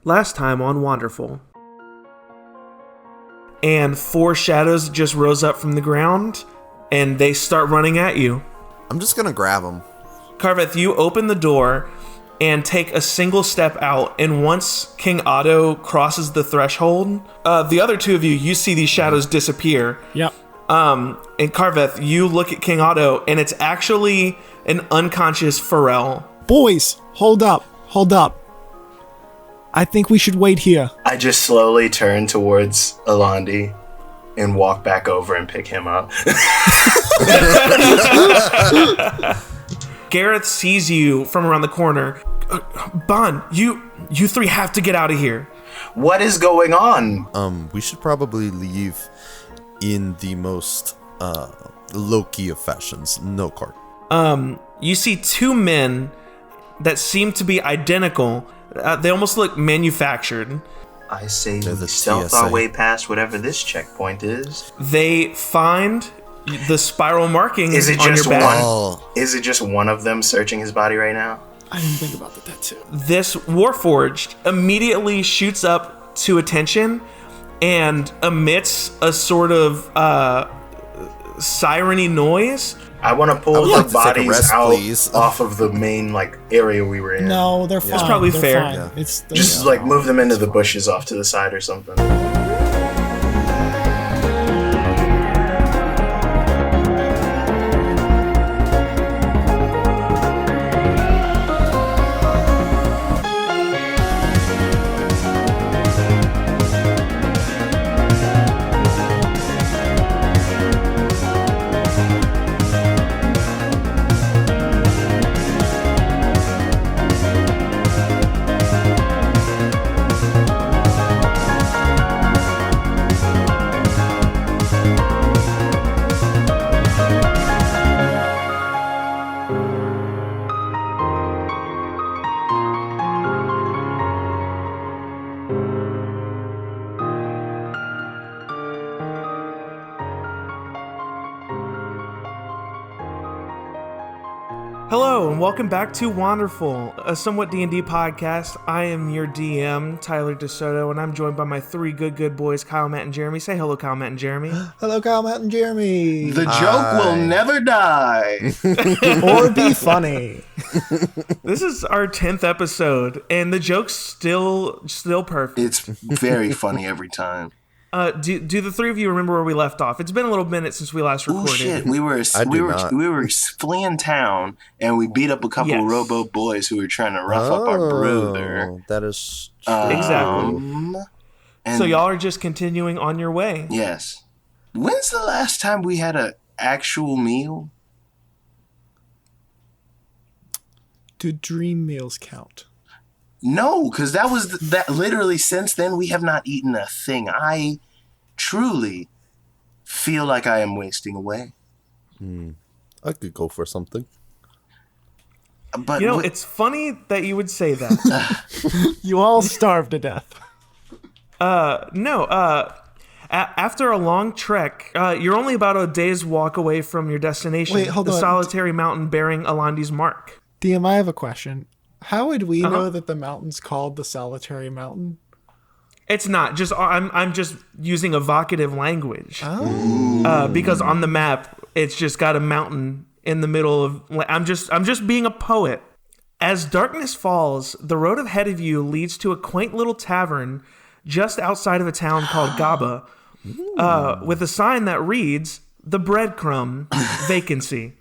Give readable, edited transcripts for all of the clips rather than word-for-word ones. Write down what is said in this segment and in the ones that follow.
Last time on Wanderful. And 4 shadows just rose up from the ground, and they start running at you. I'm just gonna grab them. Carveth, you open the door and take a single step out, and once King Otto crosses the threshold, the other 2 of you see these shadows disappear. Yep. And Carveth, you look at King Otto, and it's actually an unconscious Pharrell. Boys, hold up. I think we should wait here. I just slowly turn towards Alandi and walk back over and pick him up. Gareth sees you from around the corner. Bon, you 3 have to get out of here. What is going on? We should probably leave in the most low-key of fashions. No cart. You see 2 men that seem to be identical. They almost look manufactured. I say They're we the stealth TSA. our way past whatever this checkpoint is. They find the spiral markings Is it on just your back. Oh, Is it just one of them searching his body right now? I didn't think about the tattoo. This Warforged immediately shoots up to attention and emits a sort of siren-y noise. I want to I pull would the like to take a bodies rest, out please. off of the main area we were in. No, they're fine. That's probably They're fair. fine. Yeah. Just move them into the bushes off to the side or something. Hello, and welcome back to Wanderful, a somewhat D&D podcast. I am your DM, Tyler DeSoto, and I'm joined by my 3 good boys, Kyle, Matt, and Jeremy. Say hello, Kyle, Matt, and Jeremy. Hello, Kyle, Matt, and Jeremy. The joke will never die. Or be funny. This is our 10th episode, and the joke's still perfect. It's very funny every time. Do the 3 of you remember where we left off? It's been a little minute since we last recorded. Oh shit! We were not. fleeing town and we beat up a couple Yes. Robo boys who were trying to rough up our brother. That is true. Exactly. And So y'all are just continuing on your way. yes. When's the last time we had an actual meal? Do dream meals count? No, because that was that. Literally, since then we have not eaten a thing. I truly feel like I am wasting away. I could go for something. But You know, it's funny that you would say that. You all starved to death. After a long trek, you're only about a day's walk away from your destination, Wait, hold the on. solitary mountain bearing Alandi's mark. DM, I have a question. How would we know that the mountain's called the Solitary Mountain? It's not just I'm just using evocative language Oh. because on the map it's just got a mountain in the middle of. I'm just being a poet. As darkness falls, the road ahead of you leads to a quaint little tavern just outside of a town called Gaba, with a sign that reads "The Breadcrumb Vacancy."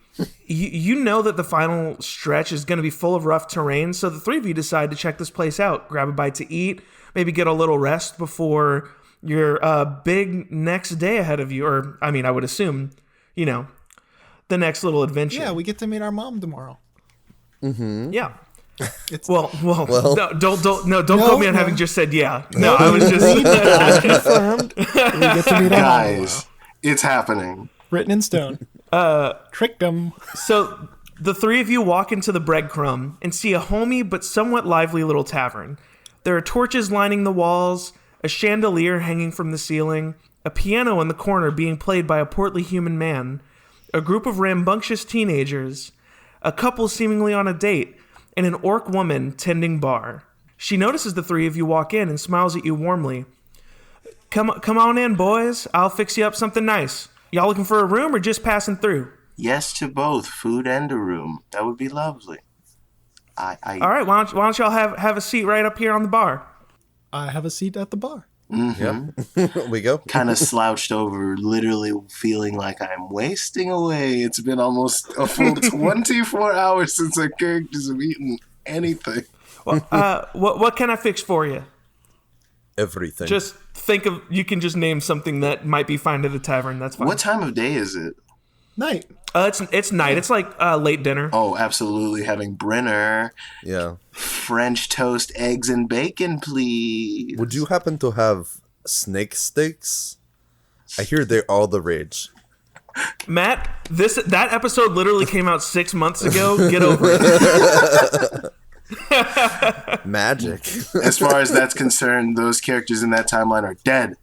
You know that the final stretch is going to be full of rough terrain, so the 3 of you decide to check this place out, grab a bite to eat, maybe get a little rest before your big next day ahead of you, or, I mean, I would assume, the next little adventure. Yeah, we get to meet our mom tomorrow. Yeah. It's Well, no, don't No, quote me on no. having just said yeah. No, I was just... confirmed. We get to meet our mom guys, it's happening. written in stone. Tricked them. So the 3 of you walk into the Breadcrumb and see a homey but somewhat lively little tavern. There are torches lining the walls, a chandelier hanging from the ceiling, a piano in the corner being played by a portly human man, a group of rambunctious teenagers, a couple seemingly on a date, and an orc woman tending bar. She notices the three of you walk in and smiles at you warmly. Come on in, boys. I'll fix you up something nice. Y'all looking for a room or just passing through? Yes to both, food and a room. That would be lovely. All right, why don't y'all have a seat right up here on the bar? I have a seat at the bar. Yep. We go. Kind of slouched over, literally feeling like I'm wasting away. It's been almost a full 24 hours since our characters have eaten anything. Well, what can I fix for you? Everything. Just you can just name something that might be fine at the tavern. That's fine. What time of day is it? Night. It's night. It's like late dinner. Oh, absolutely. Having Brenner. Yeah. French toast, eggs, and bacon, please. Would you happen to have snake steaks? I hear they're all the rage. Matt, that episode literally came out 6 months ago. Get over it. Magic. As far as that's concerned, those characters in that timeline are dead.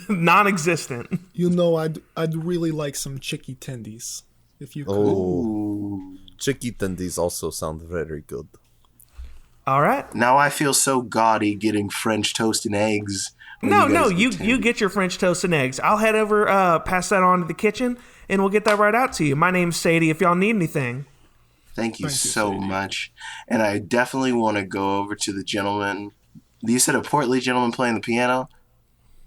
Non-existent. You know, I'd really like some chicky tendies, if you could. Oh, chicky tendies also sound very good. All right. Now I feel so gaudy getting French toast and eggs. No, you get your French toast and eggs. I'll head over, pass that on to the kitchen, and we'll get that right out to you. My name's Sadie. If y'all need anything. Thank you so much. And I definitely want to go over to the gentleman. You said a portly gentleman playing the piano?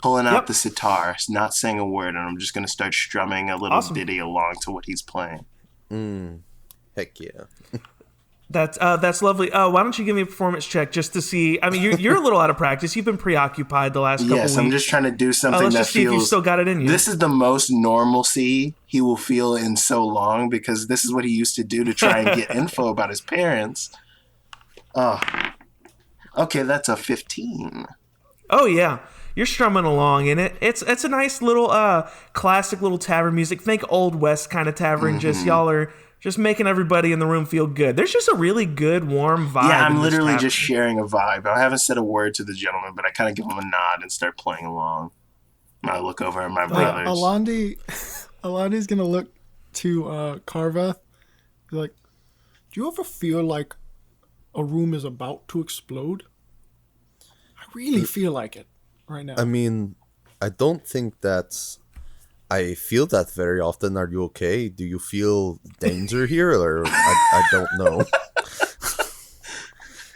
Pulling out the sitar, not saying a word, and I'm just going to start strumming a little ditty along to what he's playing. Heck yeah. That's lovely. Why don't you give me a performance check just to see? I mean, you're a little out of practice. You've been preoccupied the last couple weeks. Yes, I'm just trying to do something let's that just see if you still got it in you. This is the most normalcy he will feel in so long, because this is what he used to do to try and get info about his parents. Okay, that's a 15. Oh yeah, you're strumming along, and it's a nice little classic little tavern music. Think Old West kind of tavern. Just y'all are just making everybody in the room feel good. There's just a really good, warm vibe. Yeah, I'm literally just sharing a vibe. I haven't said a word to the gentleman, but I kind of give him a nod and start playing along. I look over at my brothers. Alani's gonna look to Carva. He's like, do you ever feel like a room is about to explode? I really feel like it right now. I mean, I don't think that's... I feel that very often. Are you okay? Do you feel danger here? Or I don't know.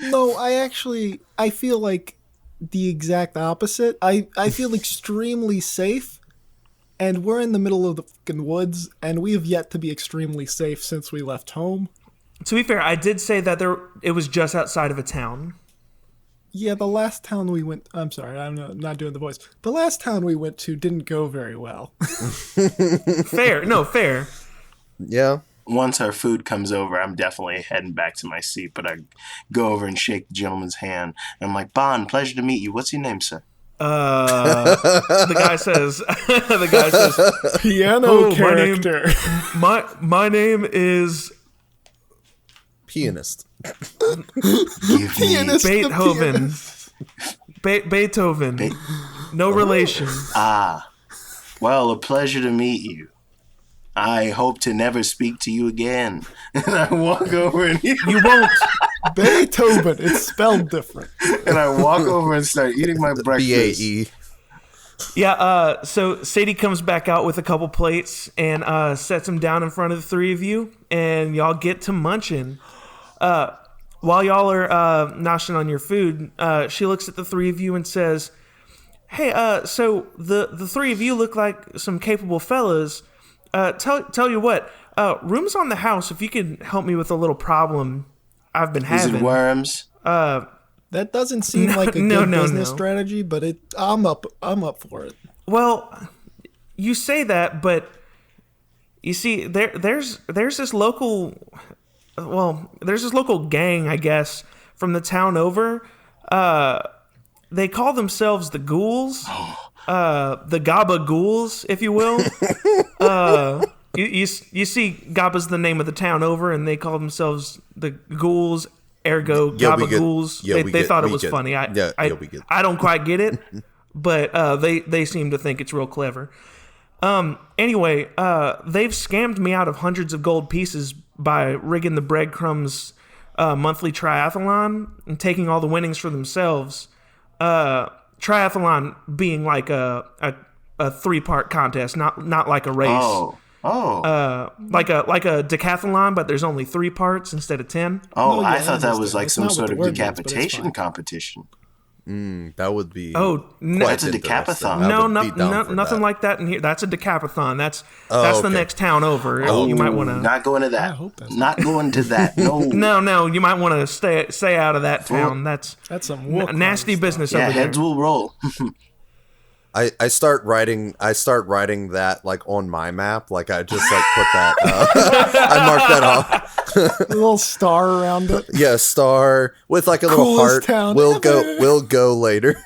No, I feel like the exact opposite. I feel extremely safe, and we're in the middle of the fucking woods, and we have yet to be extremely safe since we left home. To be fair, I did say that it was just outside of a town. Yeah, the last town we went... I'm sorry, I'm not doing the voice. The last town we went to didn't go very well. Fair. No, fair. Yeah. Once our food comes over, I'm definitely heading back to my seat, but I go over and shake the gentleman's hand. And I'm like, Bon, pleasure to meet you. What's your name, sir? The guy says, Piano character. My name is... Pianist. Give me Beethoven. Beethoven. No relation. Well, a pleasure to meet you. I hope to never speak to you again. And I walk over and You won't. Beethoven. It's spelled different. And I walk over and start eating my breakfast. B-A-E. Yeah, so Sadie comes back out with a couple plates and sets them down in front of the three of you, and y'all get to munching. While y'all are noshing on your food, she looks at the three of you and says, hey, so the three of you look like some capable fellas. Tell you what, room's on the house if you could help me with a little problem I've been having. Is it worms? That doesn't seem like a good business strategy, but I'm up for it. Well, you say that, but you see, there's this local gang, I guess, from the town over. They call themselves the Ghouls, the Gaba Ghouls, if you will. You see, Gaba's the name of the town over, and they call themselves the Ghouls. Ergo, Gaba Ghouls. They thought it was funny. I don't quite get it, but they seem to think it's real clever. Anyway, they've scammed me out of hundreds of gold pieces by rigging the breadcrumbs monthly triathlon and taking all the winnings for themselves. Triathlon being like a 3-part contest, not like a race. Like a decathlon, but there's only 3 parts instead of 10. Oh, No, I yeah, thought that was like It's some not what sort the of word means, but it's decapitation fine. competition. That would be. Oh, no, That's a interesting. decapathon. I no, would be down for nothing that. like that in here. That's a decapathon. That's the okay. next town over. You might want to. Not going to I that. hope that's Not going to that. No. No, you might want to stay out of that town. That's some war nasty crimes business Yeah, over there. heads will roll. I start writing that like on my map. Like I just like put that. I marked that off. A little star around it. Yeah, star with like a little Coolest heart. town We'll ever. go later.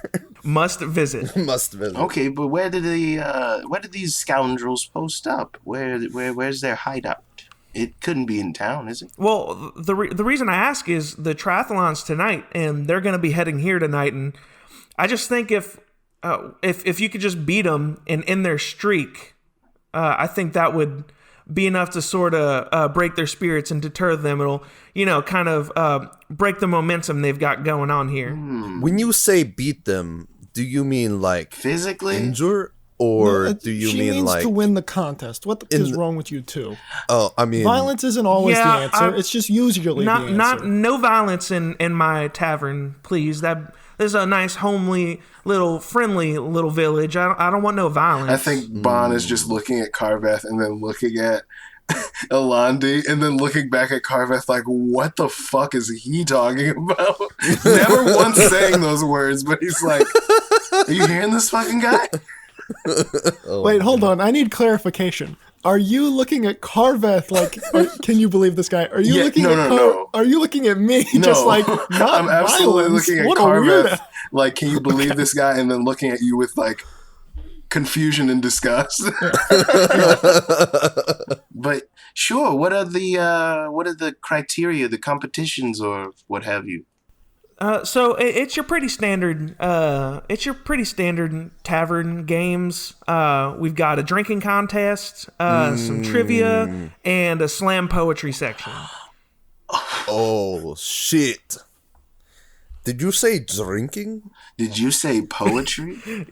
Must visit. Must visit. Okay, but where did these scoundrels post up? Where's their hideout? It couldn't be in town, is it? Well, the reason I ask is the triathlon's tonight, and they're going to be heading here tonight, and I just think if you could just beat them and end their streak, I think that would be enough to sort of break their spirits and deter them. It'll, kind of break the momentum they've got going on here. When you say beat them, do you mean like Physically? injure, or No, do you she mean means like? to win the contest. What is wrong with you too? Oh, I mean, Violence isn't always the Yeah, answer. It's just usually the answer. No violence in my tavern, please. That is a nice, homely, friendly little village. I don't want no violence. I think Bon is just looking at Carveth and then looking at Elandi and then looking back at Carveth like, what the fuck is he talking about? Never once saying those words, but he's like, are you hearing this fucking guy? Wait, hold on. I need clarification. Are you looking at Carveth like? Can you believe this guy? Are you Yeah, looking no, at no, no. Are you looking at me? No. Just like not I'm absolutely violence? looking at What a Carveth weirdo. like, can you believe this guy? And then looking at you with like confusion and disgust. But sure, what are the criteria, the competitions, or what have you? So it's your pretty standard. Tavern games. We've got a drinking contest, some trivia, and a slam poetry section. oh shit! Did you say drinking? Did you say poetry?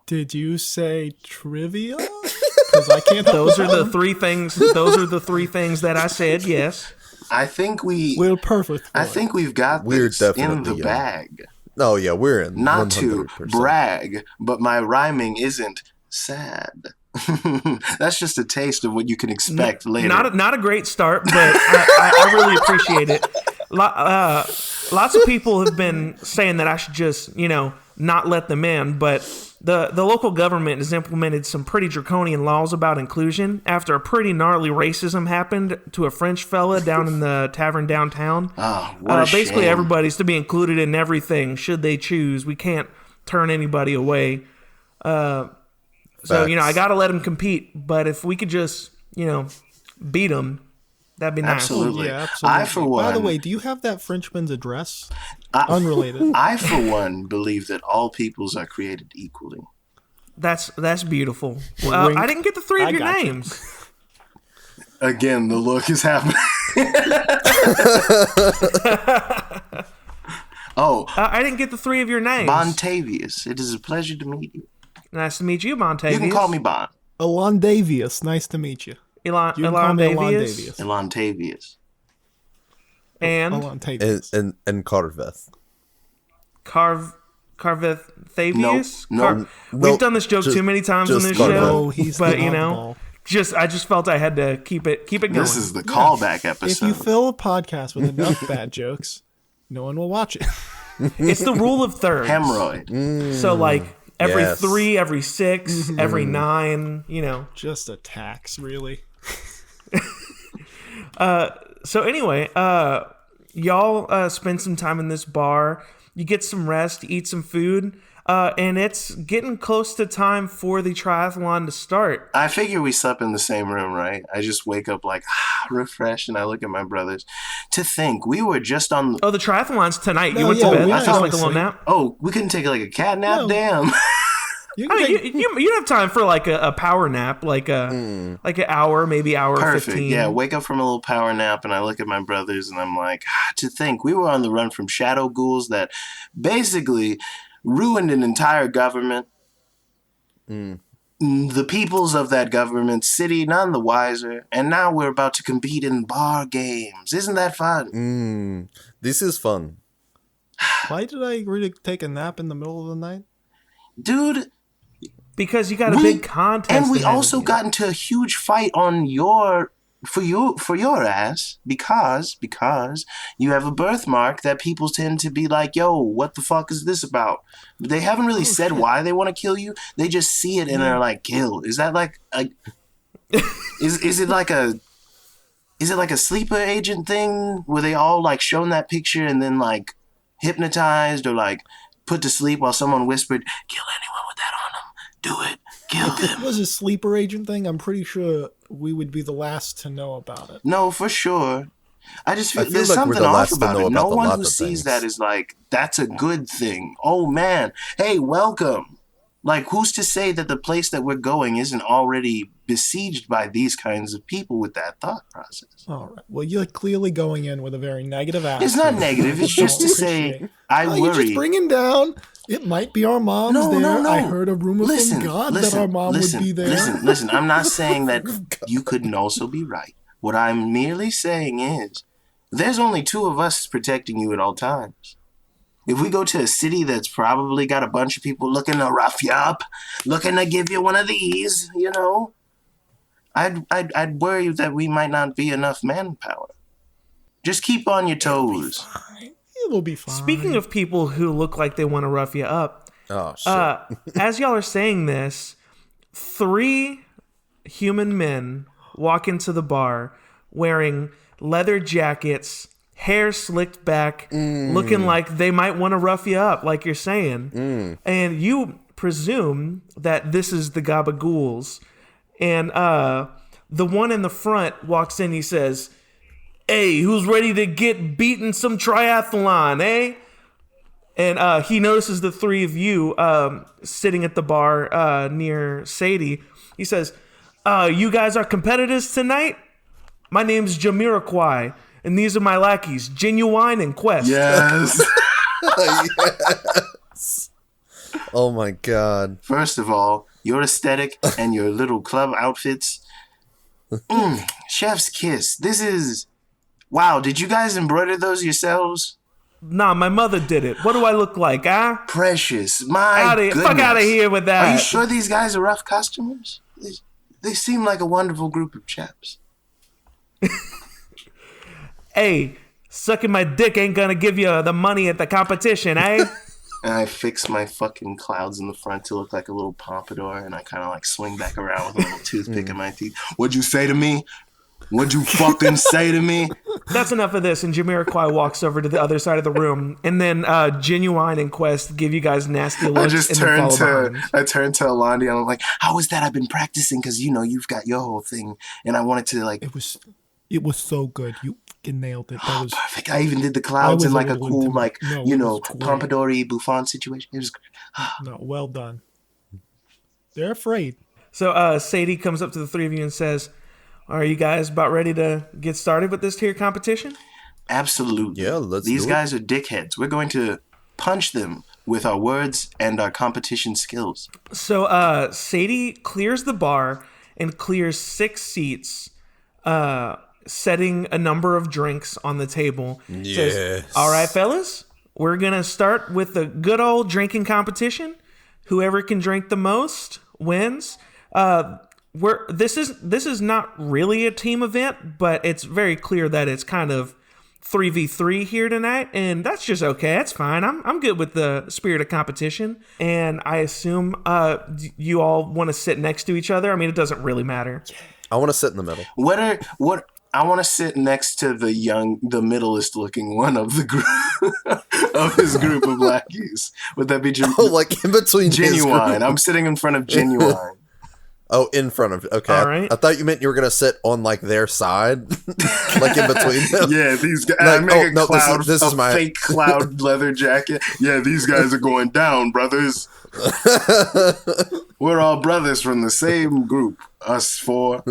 Did you say trivia? Because I can't. Those are the 3 things. Those are the 3 things that I said. Yes. I think We're perfect. I think we've got We're this in definitely, the bag. Oh yeah, we're in. Not to 100%. brag, but my rhyming isn't sad. That's just a taste of what you can expect later. Not a great start, but I really appreciate it. Lots of people have been saying that I should just, not let them in, but the local government has implemented some pretty draconian laws about inclusion after a pretty gnarly racism happened to a French fella down in the tavern downtown. Oh, what a Basically, shame. everybody's to be included in everything should they choose. We can't turn anybody away. So, I got to let them compete. But if we could just, beat them, that'd be nice. Absolutely. Yeah, absolutely. I, for one, By the way, do you have that Frenchman's address? Unrelated. I, for one, believe that all peoples are created equally. That's beautiful. Wink. I didn't get the 3 of I your got you. names. Again, the look is happening. Oh, I didn't get the 3 of your names. Bontavious, it is a pleasure to meet you. Nice to meet you, Montavious. You can call me Bon. Elondavius. Nice to meet you. Elon You can call me Davies. Elondavius. Elontavious. And Elontavius. and Carveth. Carveth Thavius? Nope. We've done this joke Just- too many times on just this Carveth. show. Oh, he's but the you know, oddball. I just felt I had to keep it going. This is the callback episode. If you fill a podcast with enough bad jokes, no one will watch it. It's the rule of thirds. Hemorrhoid. So like every Yes. 3, every 6, every 9, Just a tax, really. So anyway, y'all spend some time in this bar. You get some rest, eat some food, and it's getting close to time for the triathlon to start. I figure we slept in the same room, right? I just wake up like, refreshed, and I look at my brothers. To think, we were just on... Oh, the triathlon's tonight. You No, went yeah, to bed. we That's fell just like a little asleep. nap. Oh, we couldn't take like a cat nap? No. Damn. You I can mean, take, you have time for like a power nap, like an hour, maybe hour Perfect. 15. Yeah, wake up from a little power nap, and I look at my brothers, and I'm like, to think we were on the run from shadow ghouls that basically ruined an entire government. The peoples of that government city none the wiser, and now we're about to compete in bar games. Isn't that fun? This is fun. why did I really take a nap in the middle of the night? Dude, Because you got a big contest. and we ahead of also you. got into a huge fight on for your ass because you have a birthmark that people tend to be like, yo, what the fuck is this about? They haven't really said why they want to kill you. They just see it and they're like, kill. Is that like is it like a sleeper agent thing where they all like shown that picture and then like hypnotized or like put to sleep while someone whispered, kill anyone with that on them. Do it. Kill If it them. was a sleeper agent thing, I'm pretty sure we would be the last to know about it. No, for sure. I just feel feel there's like we're something the off last to about know it. No about a one lot who of sees things. that is like, that's a good thing. Oh man, hey, welcome. Like, who's to say that the place that we're going isn't already besieged by these kinds of people with that thought process? All right. Well, you're clearly going in with a very negative attitude. It's not negative. It's just to say, I You're just worry. bringing down. It might be our moms No, there. no, no. I heard a rumor from God that our mom would be there. Listen. I'm not saying that you couldn't also be right. What I'm merely saying is, there's only two of us protecting you at all times. If we go to a city that's probably got a bunch of people looking to rough you up, looking to give you one of these, you know, I'd worry that we might not be enough manpower. Just keep on your toes. It'll be fine. Speaking of people who look like they want to rough you up, Oh shit. as y'all are saying this, 3 human men walk into the bar wearing leather jackets, hair slicked back, looking like they might want to rough you up, like you're saying. And you presume that this is the Gabagools. And the one in the front walks in, he says, hey, who's ready to get beaten some triathlon, eh? And he notices the 3 of you sitting at the bar near Sadie. He says, you guys are competitors tonight? My name's Jamiroquai, and these are my lackeys, Genuine and Quest. Yes. Yes. Oh my god. First of all, your aesthetic and your little club outfits. Chef's kiss. This is... Wow, did you guys embroider those yourselves? Nah, my mother did it. What do I look like, huh? Precious. My goodness. Fuck out of here with that. Are you sure these guys are rough customers? They seem like a wonderful group of chaps. Hey, sucking my dick ain't gonna give you the money at the competition, eh? And I fix my fucking clouds in the front to look like a little pompadour, and I kind of like swing back around with a little toothpick in my teeth. What'd you say to me? What'd you fucking say to me? That's enough of this. And Jamiroquai walks over to the other side of the room, and then Genuine and Quest give you guys nasty looks. I just and then follow behind. turned to Alandi, and I'm like, how is that? I've been practicing because, you know, you've got your whole thing, and I wanted to like... It was so good. You fucking nailed it. That was Perfect. I even did the clouds in like a cool, like, No, you it know, was great. pompadour-y Buffon situation. It was... no, well done. They're afraid. So Sadie comes up to the 3 of you and says, are you guys about ready to get started with this here competition? Absolutely. Yeah, let's These do it. guys are dickheads. We're going to punch them with our words and our competition skills. So Sadie clears the bar and clears 6 seats, setting a number of drinks on the table. Says, Yes. all right, fellas, we're going to start with the good old drinking competition. Whoever can drink the most wins. This is not really a team event, but it's very clear that it's kind of 3v3 here tonight, and that's just okay. That's fine. I'm good with the spirit of competition, and I assume you all want to sit next to each other. I mean, it doesn't really matter. I want to sit in the middle. What I want to sit next to the middleest looking one of the group of his group of lackeys. Would that be Oh, like in between his Genuine? group. I'm sitting in front of Genuine. Oh, in front of. Okay, All right. I thought you meant you were gonna sit on like their side, like in between them. Yeah, these guys. Like, I make a cloud, this is my fake cloud leather jacket. Yeah, these guys are going down, brothers. We're all brothers from the same group. Us four,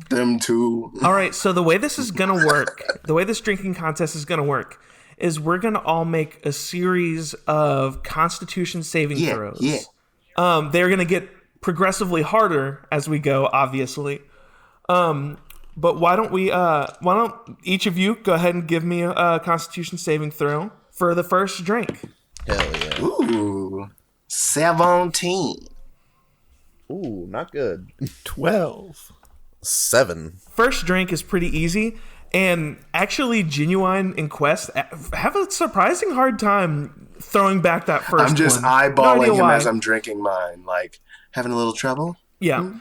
them two. All right, so the way this is going to work, the way this drinking contest is going to work, is we're going to all make a series of Constitution saving throws. Yeah. They're going to get progressively harder as we go, obviously. But why don't each of you go ahead and give me a Constitution saving throw for the first drink? hell yeah. Ooh, 17. Ooh, not good. 12. 7. First drink is pretty easy, and actually Genuine and Quest have a surprising hard time throwing back that first one. I'm just No eyeballing idea him why. as I'm drinking mine, like having a little trouble. Yeah.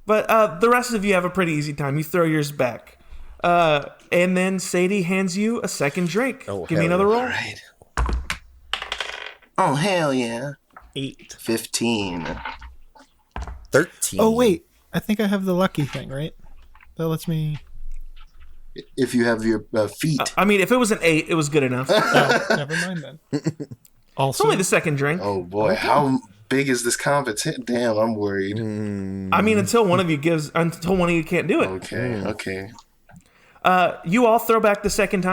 But the rest of you have a pretty easy time. You throw yours back. And then Sadie hands you a second drink. Oh, Give me hell another yeah. roll. All right. Oh hell yeah! 8. 15. 13. Oh, wait. I think I have the lucky thing, right? That lets me... If you have your feet. I mean, if it was an 8, it was good enough. Oh, never mind then. It's Also, only the second drink. Oh boy, how big is this competition? Damn, I'm worried. I mean, until one of you can't do it. Okay. You all throw back the second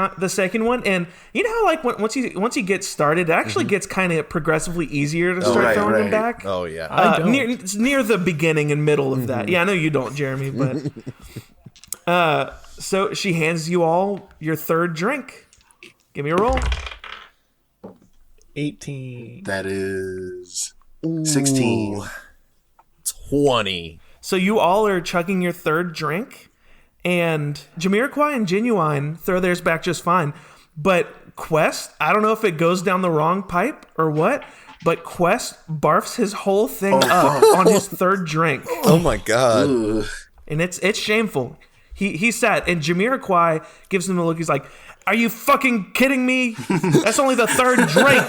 one, and you know how like once you get started, it actually gets kind of progressively easier to start right, throwing them right. back. Oh yeah. I don't. It's near the beginning and middle of that. Yeah, I know you don't, Jeremy, but so she hands you all your third drink. Give me a roll. 18. That is 16. 20. So you all are chugging your third drink, and Jamiroquai and Genuine throw theirs back just fine. But Quest, I don't know if it goes down the wrong pipe or what, but Quest barfs his whole thing up on his third drink. Oh my god. Ugh. And it's shameful. He sat, and Jamiroquai gives him a look. He's like, "Are you fucking kidding me? That's only the third drink."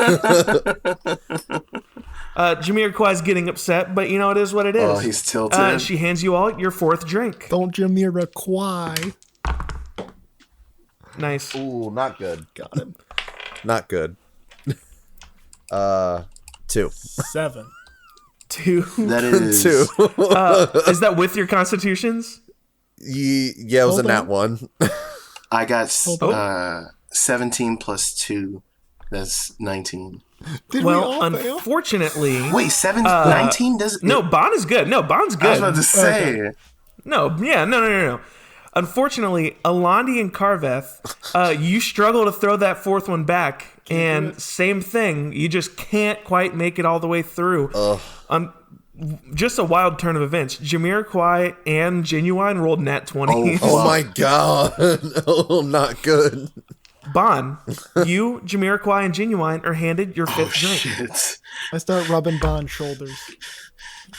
Jamiroquai's getting upset, but you know it is what it is. Oh, he's tilted. She hands you all your fourth drink. Don't Jamiroquai. Nice. Ooh, not good. Got him. Not good. 2. 7. 2. That is 2. Is that with your constitutions? Yeah, it was Hold a nat on. 1. I got on. 17 plus 2. That's 19. Did we Well, all fail? unfortunately, Wait, 19 doesn't. no. Bond is good. No, Bond's I was about good. to say. No. Unfortunately, Alandi and Carveth, you struggle to throw that fourth one back, and same thing. You just can't quite make it all the way through. Just a wild turn of events. Jamiroquai and Genuine rolled nat 20. Oh my god. Oh, not good. Bond, you, Jamiroquai, and Genuine are handed your fifth drink. Shit. I start rubbing Bond's shoulders.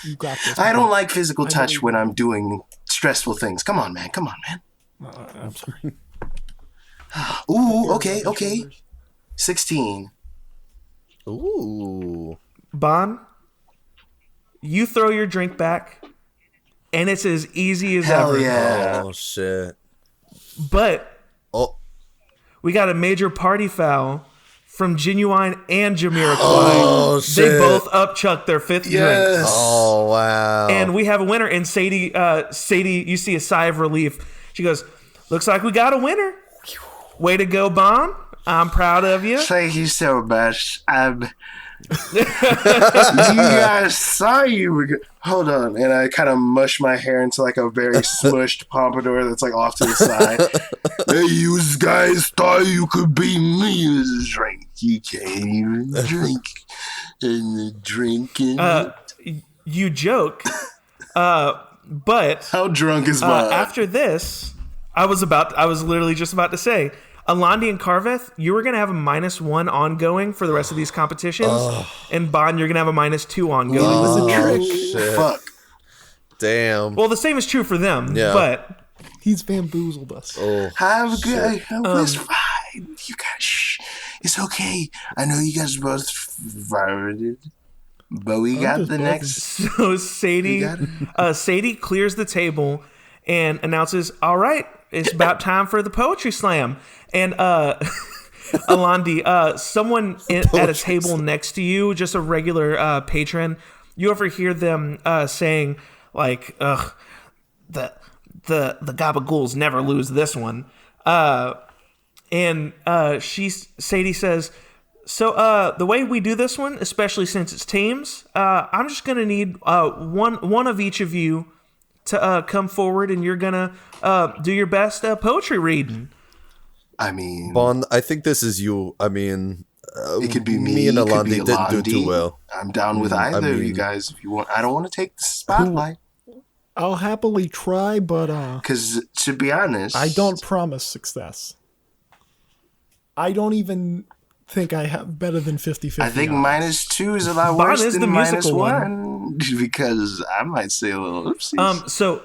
You got this. I don't like physical I touch know when I'm doing stressful things. Come on, man. I'm sorry. Ooh, okay. 16. Ooh. Bond, you throw your drink back, and it's as easy as Hell ever. yeah. Oh shit. But Oh. we got a major party foul from Genuine and Jamiroquai. Oh shit. They both upchucked their fifth drink. Yes. Oh wow. And we have a winner. And Sadie, you see a sigh of relief. She goes, "Looks like we got a winner. Way to go, Bond. I'm proud of you." Thank you so much. You guys saw you were good. Hold on. And I kind of mush my hair into like a very smushed pompadour that's like off to the side. Hey, you guys thought you could beat me with a drink. You can't even drink. And drinking. You joke, but How drunk is Bob? after this, I was literally just about to say, Alandi and Carveth, you were gonna have a -1 ongoing for the rest of these competitions, and Bond, you're gonna have a -2 ongoing. It was a trick. shit. Fuck. Damn. Well, the same is true for them, Yeah. but He's bamboozled us. Oh. Have a good. It was fine. You guys, shh. It's okay. I know you guys both voted. But we got the next. So Sadie clears the table and announces, "All right, it's about time for the poetry slam." And Alandi, someone at a table next to you, just a regular patron, you overhear them saying like, "Ugh, the gabagools never lose this one." And Sadie says, "So the way we do this one, especially since it's teams, I'm just gonna need one of each of you to come forward, and you're gonna do your best poetry reading." I mean, Bon, I think this is you. I mean, it could be me. Me and it could Alandi be didn't do Alandi. too well. I'm down with either of you guys if you want. I don't want to take the spotlight. I'll happily try, but Because to be honest, I don't promise success. I don't even think I have better than 50-50. I think -2 is a lot Bon worse is than the musical -1 because I might say a little oopsies. So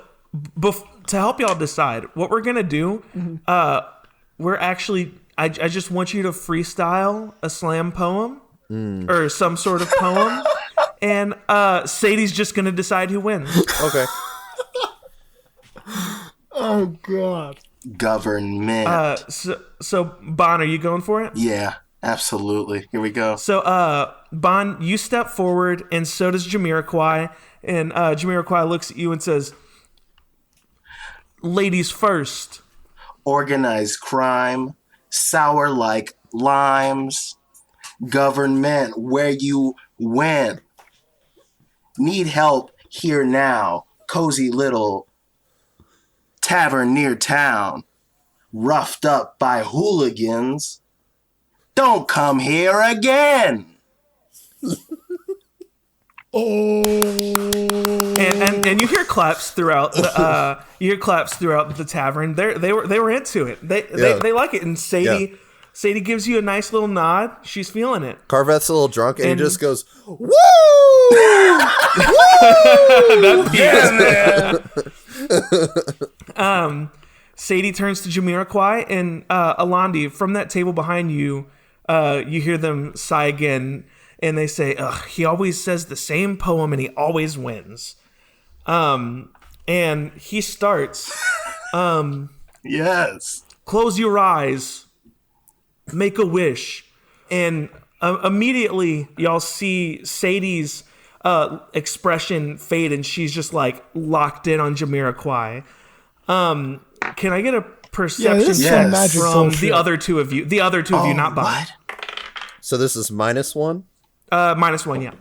to help y'all decide what we're gonna do, we're actually I just want you to freestyle a slam poem or some sort of poem, and Sadie's just gonna decide who wins. Okay. Oh God. Government. So Bon, are you going for it? Yeah, absolutely. Here we go. So Bon, you step forward, and so does Jamiroquai, and Jamiroquai looks at you and says, "Ladies first." Organized crime, sour like limes. Government, where you went. Need help here now. Cozy little tavern near town. Roughed up by hooligans. Don't come here again. And you hear claps throughout the tavern. They were into it. They like it. And Sadie gives you a nice little nod. She's feeling it. Carveth's a little drunk, and he just goes, "Woo! Man. Sadie turns to Jamiroquai and Alandi. From that table behind you, you hear them sigh again, and they say, "Ugh, he always says the same poem, and he always wins." And he starts. Yes. Close your eyes. Make a wish. And immediately, y'all see Sadie's expression fade, and she's just like locked in on Jamiroquai. Can I get a perception this is check some magic from bullshit. the other two of you? The other two of you, not Bob. What? So this is -1? -1, yeah.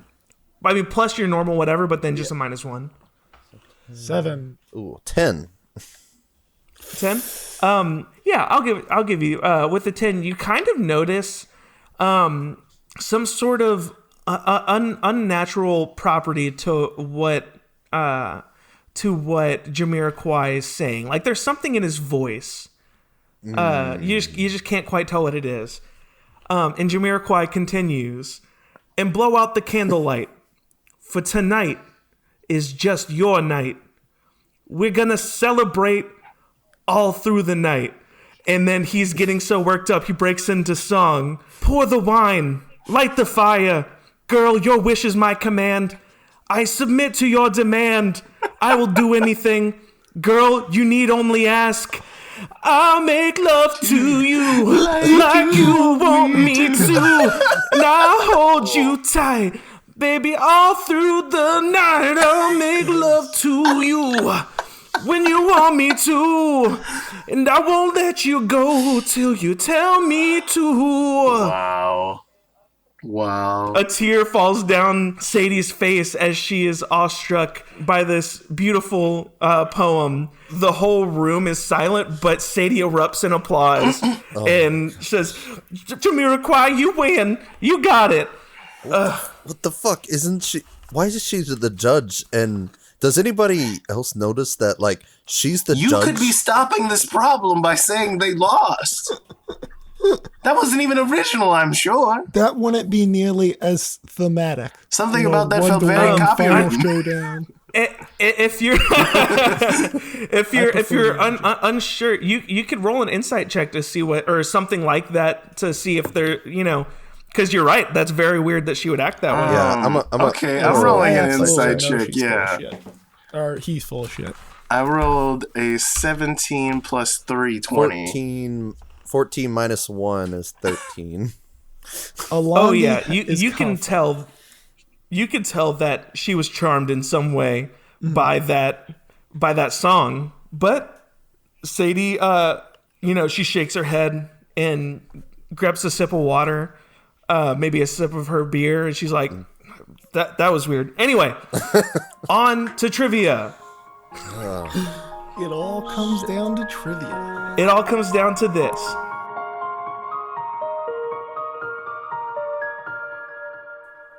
I mean, plus your normal whatever, but then just a -1. 7. Ooh, 10. 10. Yeah, I'll give you with the 10. You kind of notice some sort of unnatural property to what Jamiroquai is saying. Like there's something in his voice. You just can't quite tell what it is. And Jamiroquai continues, "And blow out the candlelight, for tonight is just your night. We're gonna celebrate all through the night." And then he's getting so worked up, he breaks into song. "Pour the wine, light the fire. Girl, your wish is my command. I submit to your demand. I will do anything. Girl, you need only ask. I'll make love to you like you want me to. And I'll hold you tight, baby, all through the night. I'll make love to you when you want me to. And I won't let you go till you tell me to." Wow. A tear falls down Sadie's face as she is awestruck by this beautiful poem. The whole room is silent, but Sadie erupts in applause and says, "Jamiroquai, you win. You got it." What the fuck? Isn't she? Why is she the judge? And does anybody else notice that, like, she's the You judge? could be stopping this problem by saying they lost. That wasn't even original, I'm sure. That wouldn't be nearly as thematic. Something about that felt very Final copyrighted. showdown. If you're unsure, you could roll an insight check to see what, or something like that, to see if they're Because you're right. That's very weird that she would act that way. Yeah, I'm rolling an inside No, check. she's full of Yeah. shit. Or he's full of shit. I rolled a 17 plus 3, 20. 14 minus 1 is 13. Oh yeah, you can tell. You can tell that she was charmed in some way by that song. But Sadie, she shakes her head and grabs a sip of water, maybe a sip of her beer, and she's like, "That was weird." Anyway, on to trivia. It all comes down to trivia. It all comes down to this.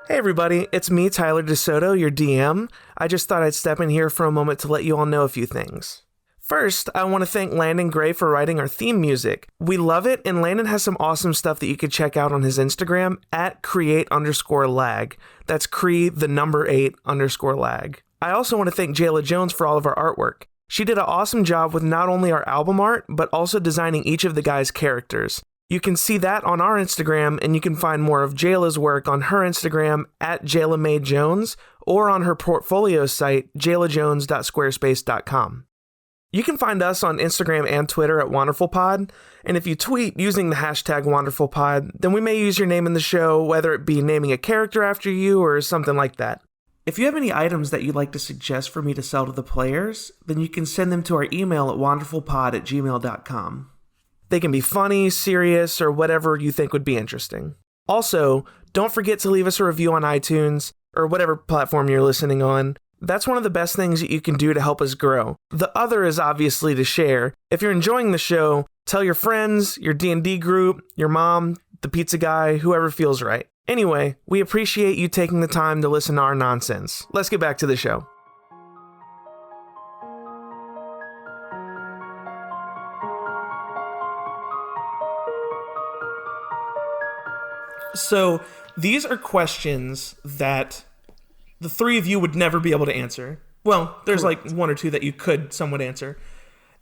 Hey everybody, it's me, Tyler DeSoto, your DM. I just thought I'd step in here for a moment to let you all know a few things. First, I want to thank Landon Gray for writing our theme music. We love it, and Landon has some awesome stuff that you could check out on his Instagram at create_lag. That's _8_lag. I also want to thank Jayla Jones for all of our artwork. She did an awesome job with not only our album art, but also designing each of the guys' characters. You can see that on our Instagram, and you can find more of Jayla's work on her Instagram at JaylaMadeJones or on her portfolio site, jaylajones.squarespace.com. You can find us on Instagram and Twitter at WanderfulPod, and if you tweet using the hashtag WanderfulPod, then we may use your name in the show, whether it be naming a character after you or something like that. If you have any items that you'd like to suggest for me to sell to the players, then you can send them to our email at wanderfulpod@gmail.com. They can be funny, serious, or whatever you think would be interesting. Also, don't forget to leave us a review on iTunes or whatever platform you're listening on. That's one of the best things that you can do to help us grow. The other is obviously to share. If you're enjoying the show, tell your friends, your D&D group, your mom, the pizza guy, whoever feels right. Anyway, we appreciate you taking the time to listen to our nonsense. Let's get back to the show. So, these are questions that the three of you would never be able to answer. Well, there's like one or two that you could somewhat answer.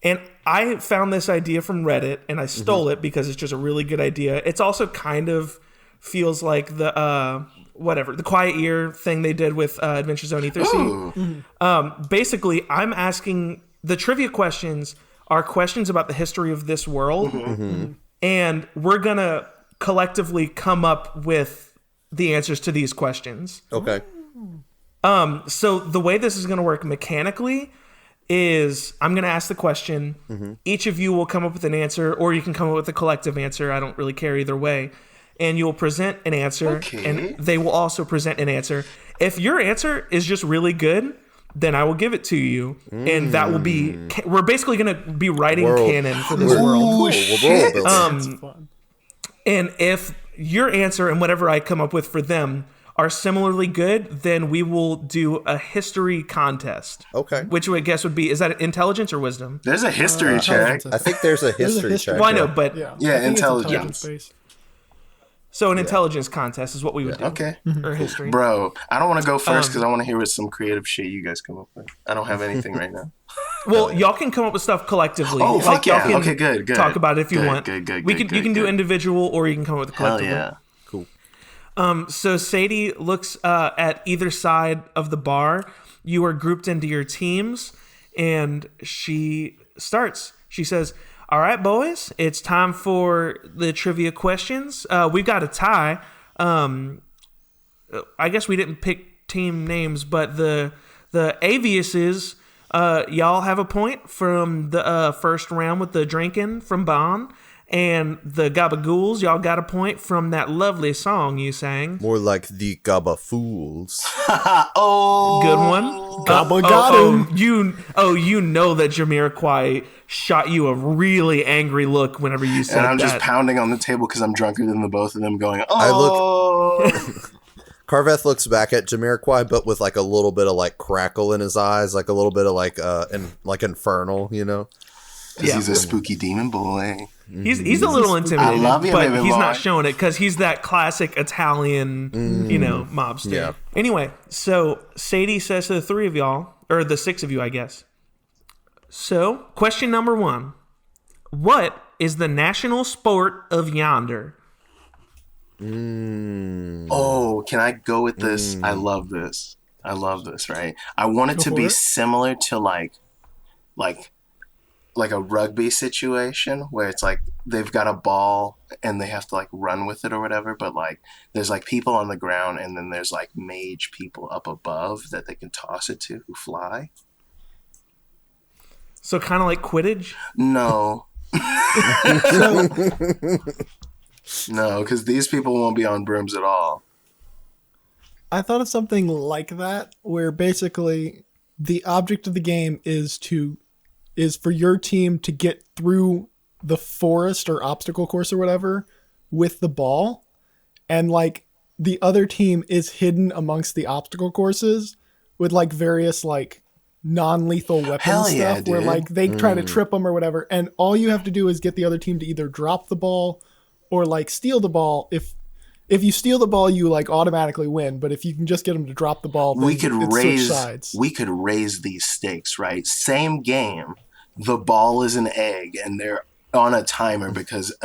And I found this idea from Reddit, and I stole it because it's just a really good idea. It's also kind of feels like the the Quiet Ear thing they did with Adventure Zone E3C. Basically, I'm asking the trivia questions are questions about the history of this world, and we're gonna collectively come up with the answers to these questions. Okay. So the way this is going to work mechanically is I'm going to ask the question. Each of you will come up with an answer, or you can come up with a collective answer. I don't really care either way. And you'll present an answer, and they will also present an answer. If your answer is just really good, then I will give it to you, and that will be. We're basically going to be writing canon for this world. And if your answer and whatever I come up with for them are similarly good, then we will do a history contest. Okay. Which I guess would be, is that intelligence or wisdom? There's a history check. I think there's a history check. Well, I know, but Yeah, intelligence. Based. so an intelligence contest is what we would do. Okay. Or history. Bro, I don't want to go first because I want to hear what some creative shit you guys come up with. I don't have anything right now. Well, y'all can come up with stuff collectively. Oh, fuck yeah. Y'all can Okay, good. talk about it if you want. Good. You can do individual, or you can come up with a Hell collectively. yeah. Cool. So Sadie looks at either side of the bar. You are grouped into your teams, and she starts. She says, "All right, boys, it's time for the trivia questions. We've got a tie. I guess we didn't pick team names, but the Aviuses, y'all have a point from the first round with the drinking from Bond. And the Gabagools, y'all got a point from that lovely song you sang. More like the Gabba Fools. Oh, Good one. Gabba got him. You know that Jamiroquai shot you a really angry look whenever you said and I'm that. just pounding on the table because I'm drunker than the both of them going, oh. Carveth looks back at Jamiroquai, but with like a little bit of like crackle in his eyes, like a little bit of like infernal, you know? Because he's a spooky demon boy. He's a little intimidated, I love you, but baby he's boy. not showing it because he's that classic Italian, mobster. Yeah. Anyway, so Sadie says to the three of y'all, or the six of you, I guess. So, question number 1. What is the national sport of Yonder? Oh, can I go with this? I love this. Right? I want it to be similar to like a rugby situation where it's like they've got a ball and they have to like run with it or whatever, but like there's like people on the ground and then there's like mage people up above that they can toss it to who fly. So kind of like Quidditch? No. No, because these people won't be on brooms at all. I thought of something like that, where basically the object of the game is for your team to get through the forest or obstacle course or whatever with the ball, and like the other team is hidden amongst the obstacle courses with like various like non-lethal weapon stuff, where like they try to trip them or whatever, and all you have to do is get the other team to either drop the ball or like steal the ball. If you steal the ball, you like automatically win. But if you can just get them to drop the ball, then we could switch sides. We could raise these stakes, right? Same game. The ball is an egg, and they're on a timer because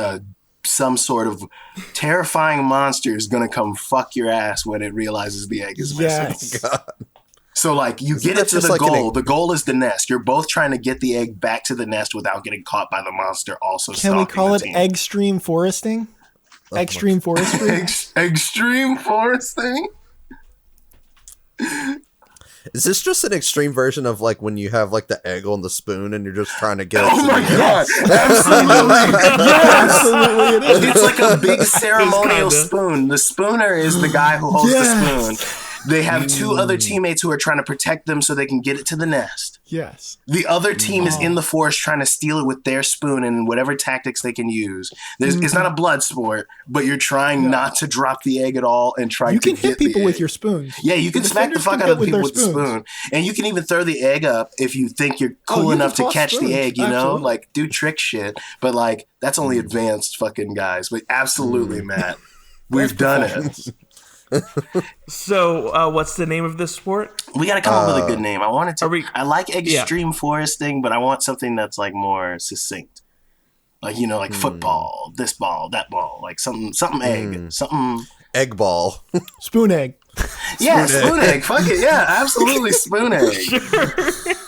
some sort of terrifying monster is gonna come fuck your ass when it realizes the egg is missing. Yes. God. So like you get it to the goal. The goal is the nest. You're both trying to get the egg back to the nest without getting caught by the monster. Also, can we call it extreme foresting? Extreme forestry? Extreme foresting? Is this just an extreme version of like when you have like the egg on the spoon and you're just trying to get it? Oh my god! Absolutely, absolutely, it is. It's like a big ceremonial spoon. The spooner is the guy who holds the spoon. They have two other teammates who are trying to protect them so they can get it to the nest. Yes. The other team is in the forest trying to steal it with their spoon and whatever tactics they can use. It's not a blood sport, but you're trying not to drop the egg at all and trying to get the egg. You can hit people with your spoons. Yeah, you can smack the fuck out of the people with the spoon. And you can even throw the egg up if you think you're cool enough to catch the egg, you know? Like, do trick shit. But, like, that's only advanced fucking guys. But absolutely, Matt. We've done it. So, what's the name of this sport? We gotta come up with a good name. I like extreme foresting, but I want something that's like more succinct. Like, you know, like football, this ball, that ball, like something egg, something egg ball, spoon egg. Yeah, spoon egg. Fuck it. Yeah, absolutely, spoon egg. Sure.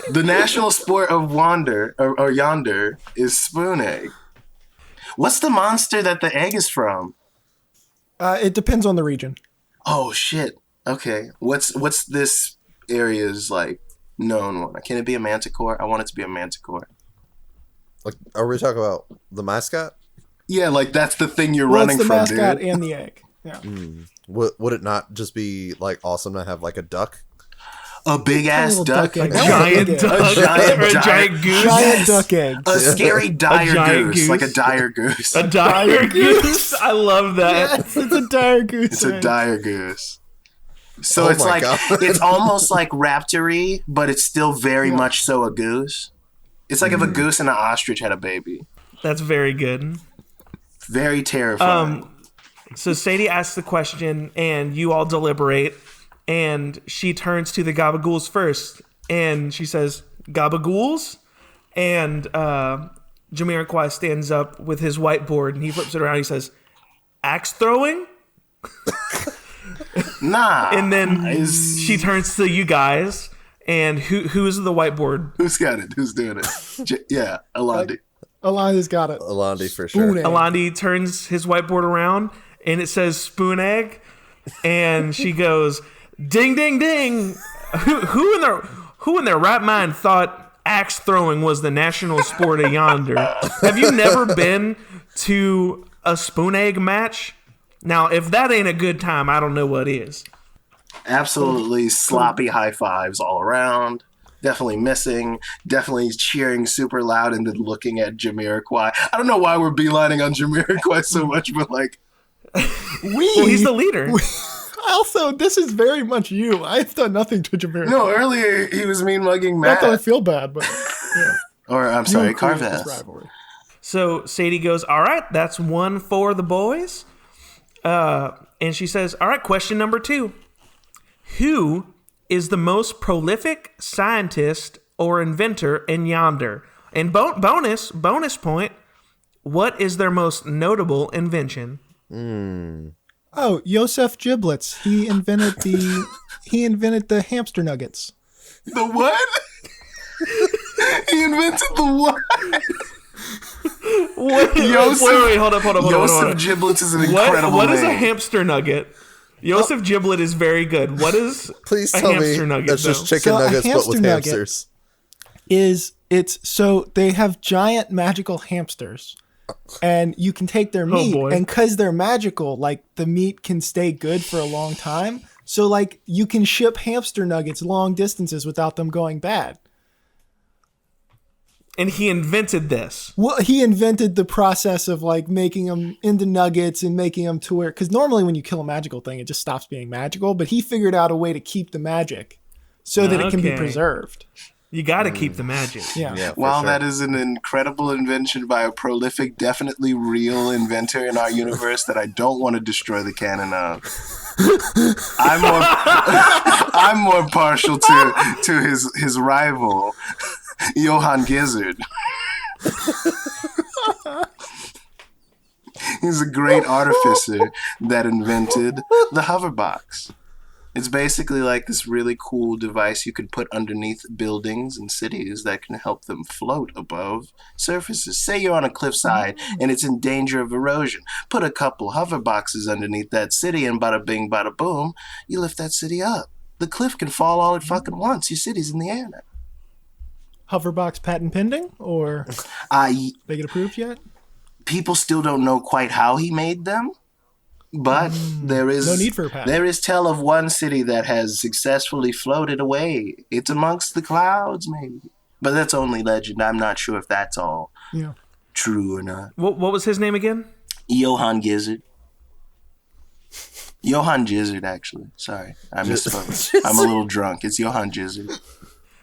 The national sport of or yonder is spoon egg. What's the monster that the egg is from? It depends on the region. Oh shit. Okay. What's this area's like known one? Can it be a manticore? I want it to be a manticore. Like, are we talking about the mascot? Yeah, like that's the thing you're running from, dude. It's the mascot and the egg. Yeah. Would it not just be like awesome to have like a duck? A big ass duck, a giant duck, a giant goose, giant duck egg, a scary dire goose, like a dire goose, a dire goose. I love that. Yes, it's a dire goose. It's a dire goose. So it's like it's almost like raptor-y, but it's still very much so a goose. It's like if a goose and an ostrich had a baby. That's very good. Very terrifying. So Sadie asks the question, and you all deliberate. And she turns to the Gabagools first, and she says, "Gabagools?" And Jamiroquai stands up with his whiteboard, and he flips it around. He says, "Axe throwing?" Nah. And then she turns to you guys, and who's the whiteboard? Who's got it? Who's doing it? Yeah, Alandi. Alandi's got it. Alandi for sure. Alandi turns his whiteboard around, and it says spoon egg, and she goes, "Ding, ding, ding! Who in their right mind thought axe throwing was the national sport of yonder? Have you never been to a spoon egg match? Now, if that ain't a good time, I don't know what is." Absolutely sloppy high fives all around. Definitely missing. Definitely cheering super loud and then looking at Jamiroquai. I don't know why we're beelining on Jamiroquai so much, but like, well, he's the leader. Also, this is very much you. I've done nothing to Jamiroquai. No, earlier he was mean mugging Matt. Not that I feel bad, but yeah. Or I'm sorry, Carveth. So Sadie goes, "All right, that's one for the boys." And she says, "All right, question number 2. Who is the most prolific scientist or inventor in yonder? And bonus point, what is their most notable invention?" Oh, Joseph Giblets. He invented the hamster nuggets. The what? He invented the what? Wait, hold up. Joseph Giblets is an incredible What is a name. hamster nugget? Joseph Giblet is very good. What is Please a tell hamster me nugget? that's just though? chicken So a nuggets, but hamster with nugget- hamsters. So they have giant magical hamsters, and you can take their meat, boy. and because they're magical, like the meat can stay good for a long time. So like you can ship hamster nuggets long distances without them going bad. And he invented this. Well, he invented the process of like making them into nuggets and making them to where, because normally when you kill a magical thing, it just stops being magical. But he figured out a way to keep the magic so that it can be Okay. preserved. You got to keep the magic. Yeah. Yeah, for While sure. that is an incredible invention by a prolific, definitely real inventor in our universe that I don't want to destroy the canon of, I'm more partial to his rival, Johann Gizzard. He's a great artificer that invented the hoverbox. It's basically like this really cool device you can put underneath buildings and cities that can help them float above surfaces. Say you're on a cliffside and it's in danger of erosion. Put a couple hover boxes underneath that city and bada bing, bada boom, you lift that city up. The cliff can fall all it fucking wants. Your city's in the air now. Hoverbox patent pending, or I they get approved yet? People still don't know quite how he made them, but there is No need for a patent. There is tell of one city that has successfully floated away. It's amongst the clouds, maybe, but that's only legend. I'm not sure if that's all Yeah. true or not. What was his name again? Johann Gizzard. Johann Gizzard, actually. Sorry, I misspoke. I'm a little drunk. It's Johann Gizzard.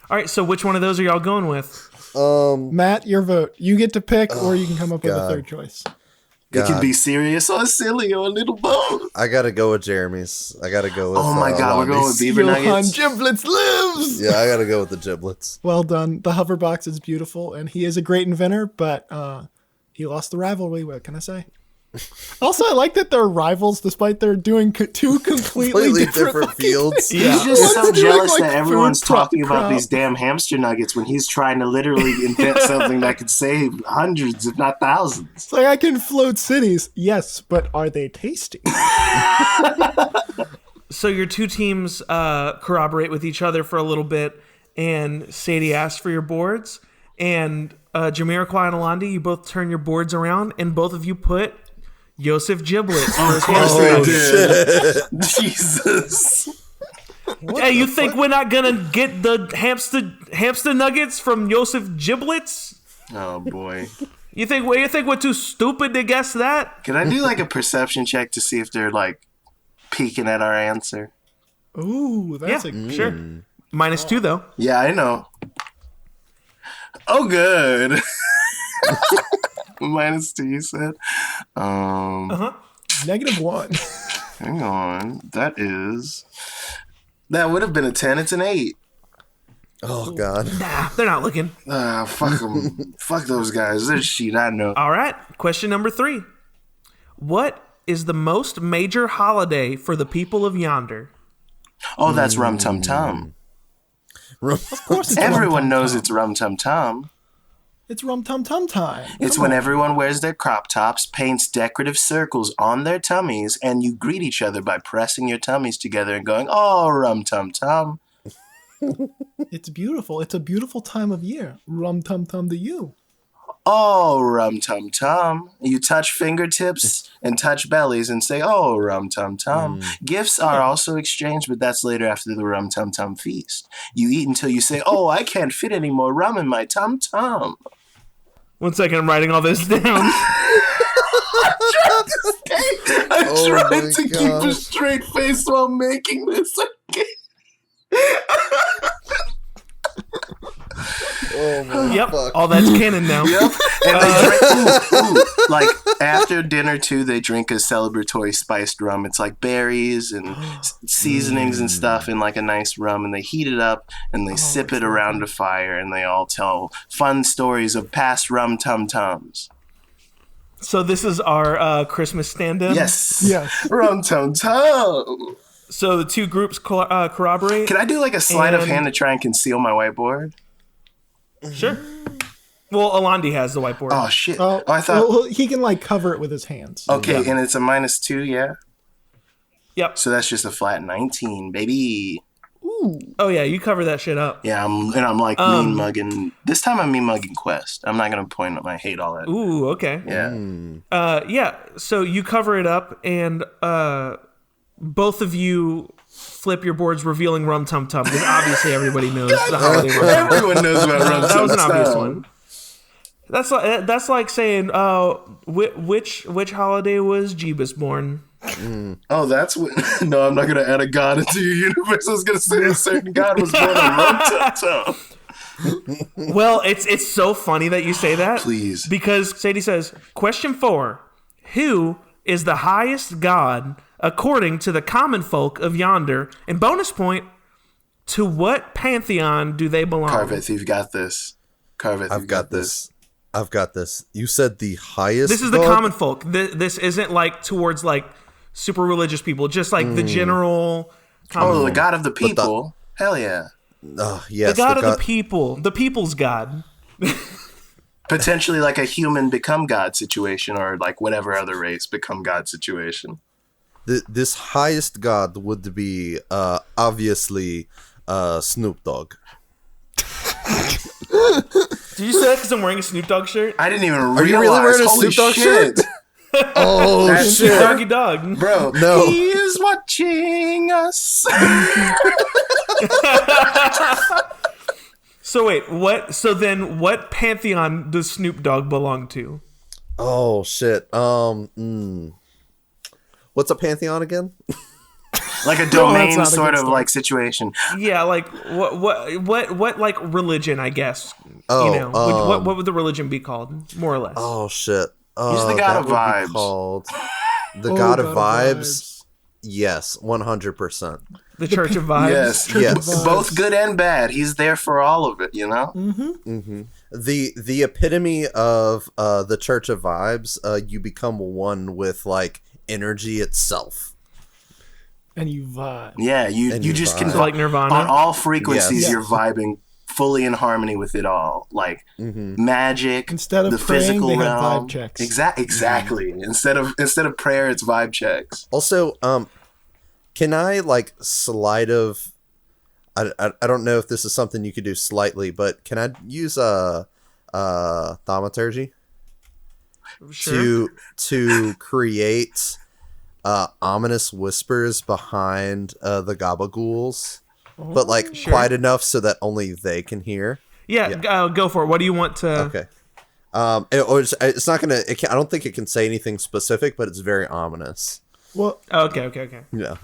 All right, so which one of those are y'all going with? Matt, your vote. You get to pick, or you can come up with a God. third choice. It can God. be serious or silly or a little both. I gotta go with Jeremy's. I gotta go with. Oh my god, we're going with Lonnie's. beaver Johann nuggets. Giblets lives! Yeah, I gotta go with the giblets. Well done. The hoverbox is beautiful, and he is a great inventor, but he lost the rivalry. What can I say? Also, I like that they're rivals despite they're doing two completely different fields. Yeah. He's just so One's doing, jealous like, that everyone's food prep talking about crowd. these damn hamster nuggets when he's trying to literally invent something that could save hundreds, if not thousands. It's like I can float cities, yes, but are they tasty? So your two teams corroborate with each other for a little bit, and Sadie asked for your boards, and Jamiroquai and Alandi, you both turn your boards around, and both of you put Joseph Giblets for his hamster Oh, nuggets. shit. Jesus. Hey, you think we're not gonna get the hamster nuggets from Joseph Giblets? Oh boy. You think we're too stupid to guess that? Can I do like a perception check to see if they're like peeking at our answer? Ooh, that's Yeah, sure. -2 though. Yeah, I know. Oh, good. -2, you said. -1. Hang on. That would have been a 10. It's an 8. Oh god. Nah, they're not looking. Fuck them. Fuck those guys. They're shit. I know. All right. Question number 3. What is the most major holiday for the people of Yonder? Oh, that's Rum Tum Tum. Of course it's Everyone Rum Tum knows Tum. it's Rum Tum Tum. It's Rum Tum Tum time. It's Come when on. everyone wears their crop tops, paints decorative circles on their tummies, and you greet each other by pressing your tummies together and going, "Oh, Rum Tum Tum." It's beautiful. It's a beautiful time of year. Rum Tum Tum to you. Oh, Rum Tum Tum. You touch fingertips and touch bellies and say, "Oh, Rum Tum Tum." Gifts are also exchanged, but that's later after the Rum Tum Tum feast. You eat until you say, "Oh, I can't fit any more rum in my tum tum." 1 second, I'm writing all this down. I'm Oh trying my to keep a God. straight face while making this. Oh my Yep, fuck. all that's canon now. Yep. And they drink, like after dinner too, they drink a celebratory spiced rum. It's like berries and seasonings and stuff in like a nice rum, and they heat it up and they sip it around a fire, and they all tell fun stories of past rum tum tums. So this is our Christmas stand-in. Yes. Yes. Rum tum tum. So the two groups corroborate. Can I do like a sleight of hand to try and conceal my whiteboard? Sure. Well, Alandi has the whiteboard. Oh shit! Oh, I thought. well, he can like cover it with his hands. Okay, and it's a -2, yeah. Yep. So that's just a flat 19, baby. Ooh. Oh yeah, you cover that shit up. Yeah, I'm like mean mugging. This time I'm mean mugging Quest. I'm not gonna point at my hate all that. Ooh, okay. Yeah. Yeah. So you cover it up, and both of you flip your boards, revealing Rum Tum Tum. Because obviously everybody knows the holiday Rum Tum Tum. Everyone knows about Rum Tum Tum. That was an obvious one. That's like saying, which holiday was Jeebus born? Oh, that's what. No, I'm not gonna add a god into your universe. I was gonna say a certain god was born on Rum Tum Tum. Well, it's so funny that you say that. Please. Because Sadie says, question 4, who is the highest god according to the common folk of yonder? And bonus point, to what pantheon do they belong? Carveth, you've got this. Carveth, I've got this. I've got this. You said the highest. This is the god? common folk. This isn't like towards like super religious people, just like the general common Oh, the folk. god of the people. Hell yeah. Yes, The god of the people. The people's god. Potentially like a human become god situation, or like whatever other race become god situation. This highest god would be obviously Snoop Dogg. Did you say that because I'm wearing a Snoop Dogg shirt? I didn't even realize. Are you really wearing a Holy Snoop Dogg shit. shirt? Oh That's Snoop shit! Doggy Dog. Bro, No. he is watching us. So wait, what? So then, what pantheon does Snoop Dogg belong to? Oh shit! What's a pantheon again? Like a that's domain not a sort good of start. like situation. Yeah, like what like religion? I guess. Oh, you know, what would the religion be called, more or less? Oh shit! He's the god that of would be vibes. Called the Oh, god of vibes. Yes, 100%. The Church of Vibes. Yes, Yes. both good and bad. He's there for all of it. You know. The epitome of the Church of Vibes. You become one with like energy itself. And you vibe. Yeah, you And just vibe. can Like Nirvana. on all frequencies. Yes. You're vibing fully in harmony with it all, like magic. Instead of the praying, physical they have realm. vibe checks. Exactly. Instead of prayer, it's vibe checks. Also, can I like sleight of? I don't know if this is something you could do slightly, but can I use thaumaturgy Sure. to create ominous whispers behind the gabagools, but like quiet enough so that only they can hear? Yeah, go for it. What do you want to? Okay. It's not gonna. I don't think it can say anything specific, but it's very ominous. Well, Okay. Yeah.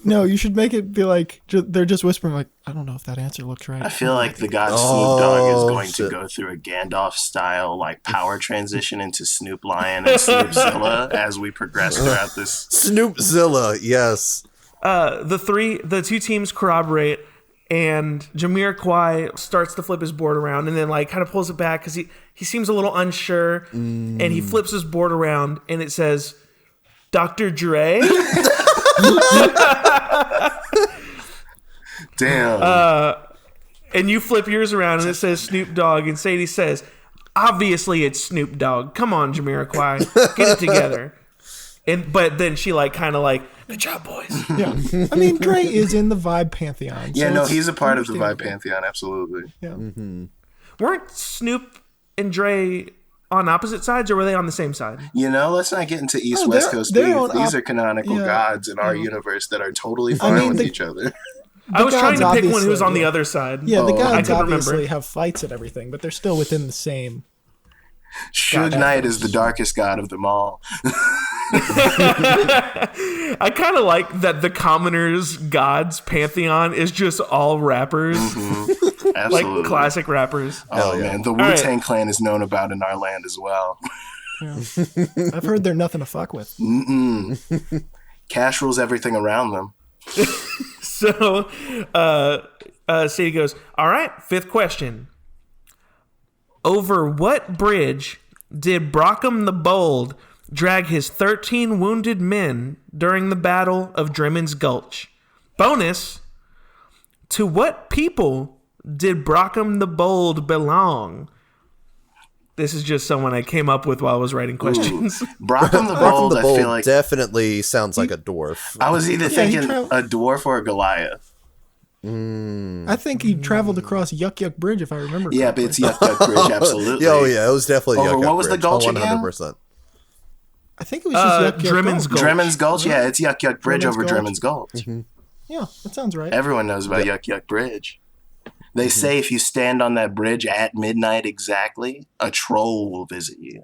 no, you should make it be like they're just whispering. Like, I don't know if that answer looks right. I feel like the god Oh, Snoop Dogg is going shit. to go through a Gandalf style like power transition into Snoop Lion and Snoopzilla as we progress throughout this. Snoopzilla, yes. The two teams corroborate, and Jamiroquai starts to flip his board around, and then like kind of pulls it back because he seems a little unsure, and he flips his board around, and it says, Dr. Dre. Damn. And you flip yours around, and it says Snoop Dogg, and Sadie says, obviously it's Snoop Dogg. Come on, Jamiroquai, get it together. But then she like kind of like, good job, boys. Yeah, I mean, Dre is in the vibe pantheon. Yeah, so no, it's he's a part of the vibe understandable. pantheon, absolutely. Yeah. Weren't Snoop and Dre on opposite sides, or were they on the same side? You know, let's not get into East Oh, West they're- Coast they're beef. on These op- are canonical yeah. gods in our universe that are totally fine mean, with the- each other. I was trying gods to pick one who was obviously- on the yeah. other side. Yeah, the Oh, I gods couldn't obviously remember. have fights and everything, but they're still within the same. Suge Knight is the darkest god of them all. I kind of like that the commoners' gods pantheon is just all rappers, like Absolutely. classic rappers. Oh, man. The right. Wu-Tang Clan is known about in our land as well. I've heard they're nothing to fuck with. Cash rules everything around them. So, Sadie goes, all right, fifth question. Over what bridge did Brockham the Bold drag his 13 wounded men during the Battle of Drimmon's Gulch? Bonus, to what people did Brockham the Bold belong? This is just someone I came up with while I was writing questions. Brockham the Brockham Bold, the I Bold feel like definitely sounds like a dwarf. I was either thinking a dwarf or a Goliath. I think he traveled across Yuck Yuck Bridge, if I remember correctly. Yeah, but it's Yuck Yuck Bridge, absolutely. Oh yeah, it was definitely Over Yuck Yuck what was the Bridge, gulch again? 100%. I think it was just Yuck Yuck Drimmon's Gulch. Gulch. Drimmon's Gulch? Yeah, it's Yuck Yuck Bridge Drimmon's over Gulch. Drimmon's Gulch. Mm-hmm. Yeah, that sounds right. Everyone knows about Yuck Yuck Bridge. They say if you stand on that bridge at midnight exactly, a troll will visit you.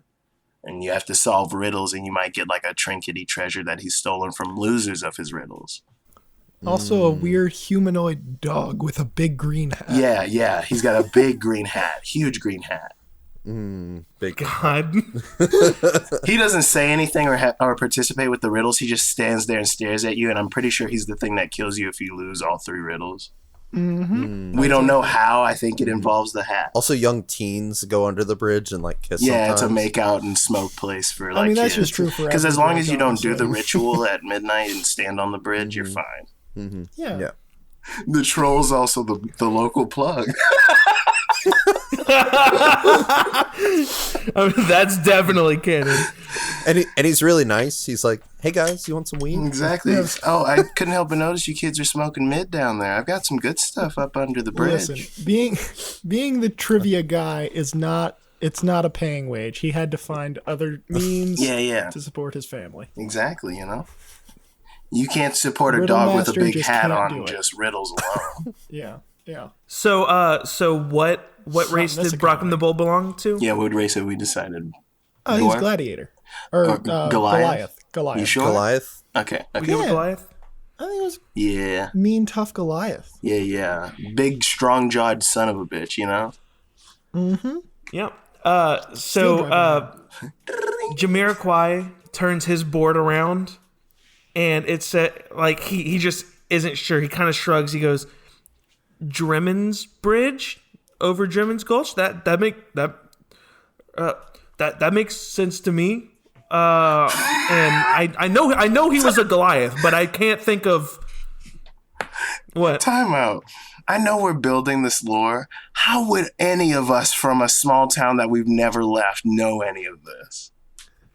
And you have to solve riddles, and you might get like a trinkety treasure that he's stolen from losers of his riddles. Also, a weird humanoid dog with a big green hat. Yeah. He's got a big green hat. Huge green hat. Big. God. He doesn't say anything or participate with the riddles. He just stands there and stares at you, and I'm pretty sure he's the thing that kills you if you lose all 3 riddles. Mm-hmm. We don't know how. I think it involves the hat. Also, young teens go under the bridge and like kiss. Yeah, sometimes. it's a make out and smoke place for like I mean, that's kids. just true for Because as long as you everyone, don't do the honestly. ritual at midnight and stand on the bridge, you're fine. Yeah. Yeah. The troll's also the local plug. I mean, that's definitely canon. And he's really nice. He's like, "Hey guys, you want some weed?" Exactly. Oh, I couldn't help but notice you kids are smoking mid down there. I've got some good stuff up under the bridge. Listen, being the trivia guy is not. It's not a paying wage. He had to find other means Yeah. to support his family. Exactly, you know? You can't support a Riddle dog with a master big just hat can't on do it. just riddles alone. Yeah. So what race this did Brockham the economy. Bull belong to? Yeah, what race have we decided? Oh, he's Dwarf? Gladiator. Or Goliath? Goliath. You sure? Goliath. Okay. We go with Yeah. Goliath? I think it was Yeah. mean, tough Goliath. Yeah. Big, strong-jawed son of a bitch, you know? Yep. Still So driving Jamiroquai turns his board around, and it's like he just isn't sure. He kind of shrugs. He goes, "Drimmon's Bridge over Drimmon's Gulch. That makes sense to me." And I know he was a Goliath, but I can't think of what. Time out. I know we're building this lore. How would any of us from a small town that we've never left know any of this?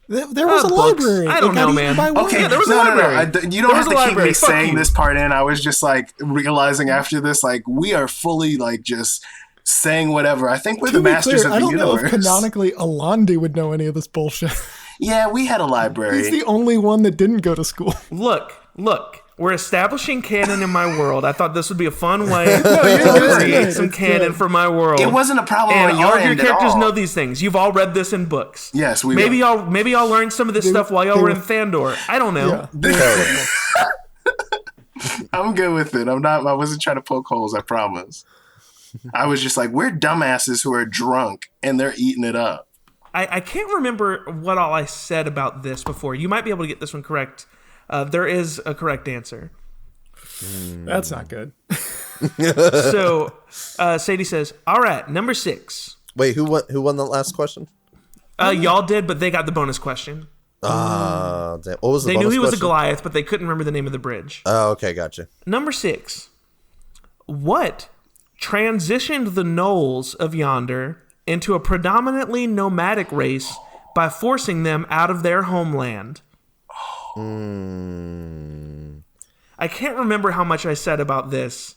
There was a books. library. I don't It got know, eaten man. by Okay, worms. there was a library. You don't There have was to a keep me library. Fuck saying you. this part in. I was just like realizing after this, like we are fully like just saying whatever. I think we're To the be masters clear, of I the don't know if universe. canonically Alandi would know any of this bullshit. Yeah, we had a library. He's the only one that didn't go to school. Look. We're establishing canon in my world. I thought this would be a fun way to it's create good. some It's canon good. for my world. It wasn't a problem And on your all of your end at characters all. know these things. You've all read this in books. Yes, we Maybe y'all learned some of this stuff while y'all they were were- in Thandor. I don't know. Yeah. I'm good with it. I wasn't trying to poke holes, I promise. I was just like, we're dumbasses who are drunk and they're eating it up. I can't remember what all I said about this before. You might be able to get this one correct. There is a correct answer. That's not good. So Sadie says, "All right, number 6." Wait, who won the last question? Y'all did, but they got the bonus question. Damn. What was the They bonus knew he was a question? Goliath, but they couldn't remember the name of the bridge. Oh, okay, gotcha. Number 6. What transitioned the Knolls of Yonder into a predominantly nomadic race by forcing them out of their homeland? I can't remember how much I said about this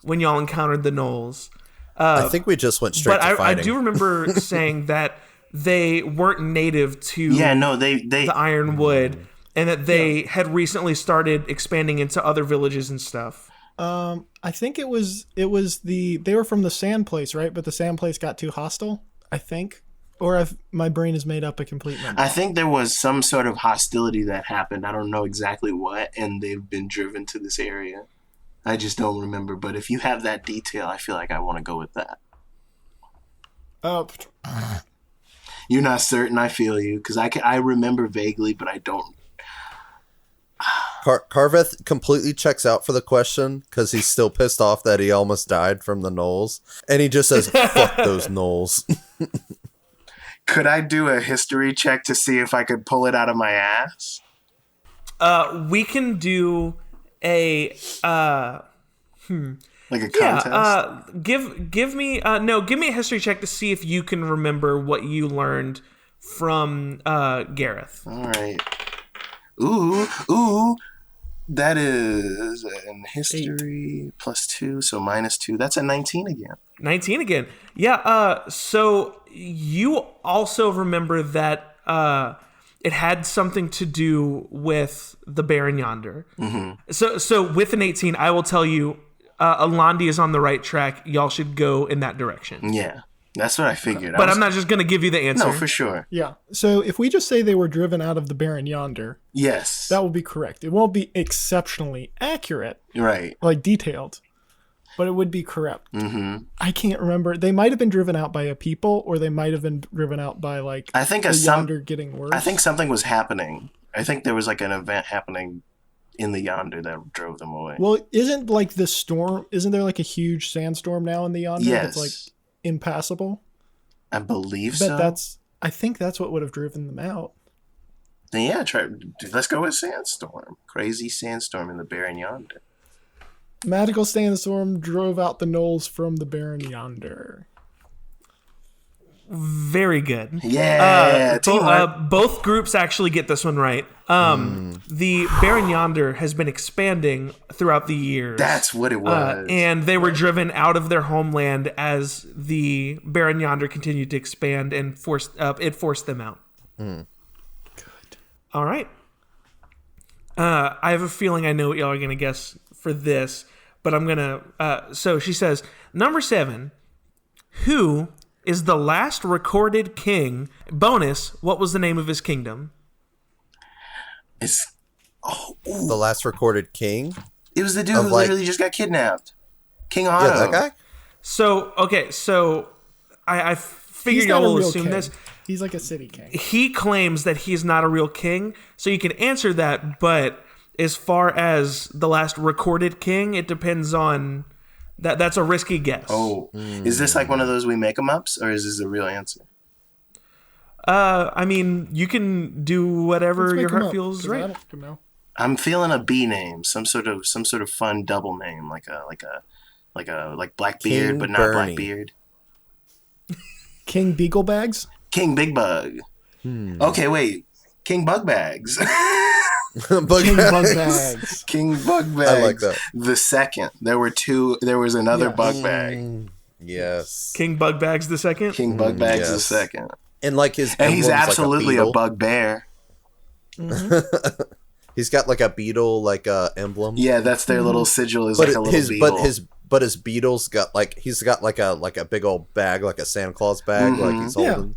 when y'all encountered the Knolls. I think we just went straight But to I fighting. do remember saying that they weren't native to Yeah, no, they the Ironwood, and that they had recently started expanding into other villages and stuff. I think it was they were from the Sand Place, right? But the Sand Place got too hostile, I think. Or if my brain is made up a complete number. I think there was some sort of hostility that happened. I don't know exactly what, and they've been driven to this area. I just don't remember. But if you have that detail, I feel like I want to go with that. You're not certain. I feel you because I remember vaguely, but I don't. Carveth completely checks out for the question because he's still pissed off that he almost died from the Knolls. And he just says, fuck those Knolls. Could I do a history check to see if I could pull it out of my ass? We can do a Like a contest? give me a history check to see if you can remember what you learned from Gareth. All right. Ooh. That is in history +2, so -2. That's a 19 again. 19 again. Yeah, so you also remember that it had something to do with the Baron yonder. Mm-hmm. So with an 18, I will tell you, Alandi is on the right track. Y'all should go in that direction. Yeah, that's what I figured. But I'm not just going to give you the answer. No, for sure. Yeah. So if we just say they were driven out of the Baron yonder, yes, that will be correct. It won't be exceptionally accurate, right? Like detailed, but it would be correct. Mm-hmm. I can't remember. They might have been driven out by a people, or they might have been driven out by like I think the yonder getting worse. I think something was happening. I think there was like an event happening in the yonder that drove them away. Well, isn't there like a huge sandstorm now in the yonder yes. that's like impassable? I believe so. I think that's what would have driven them out. Then yeah, let's go with sandstorm. Crazy sandstorm in the Baron yonder. Magical sandstorm drove out the gnolls from the Baron yonder. Very good. Yeah, both groups actually get this one right. The Baron yonder has been expanding throughout the years. That's what it was. And they were driven out of their homeland as the Baron yonder continued to expand, and it forced them out. Good. All right. I have a feeling I know what y'all are going to guess for this, but I'm going to... so she says, number 7, who is the last recorded king? Bonus, what was the name of his kingdom? The last recorded king? It was the dude who literally just got kidnapped. King Otto. Yeah, that guy? So I figured y'all will assume king. this. He's like a city king. He claims that he's not a real king, so you can answer that, but as far as the last recorded king, it depends on... That's a risky guess. Oh, is this like one of those we make 'em ups, or is this a real answer? I mean, you can do whatever your heart feels right. I don't know. I'm feeling a B name, some sort of fun double name, like Blackbeard, but not Bernie. Blackbeard. King Beaglebags? King Big Bug. Okay, wait. King Bugbags. King Bugbags. King Bugbags. I like that. The second. There was another Bugbag. Yes. King Bugbags the second? King Bugbags yes. the second. And like he's absolutely like a bugbear. Mm-hmm. He's got like a beetle emblem. Yeah, that's their little sigil is like a little beetle. But his beetle's got he's got like a big old bag, like a Santa Claus bag, like he's holding.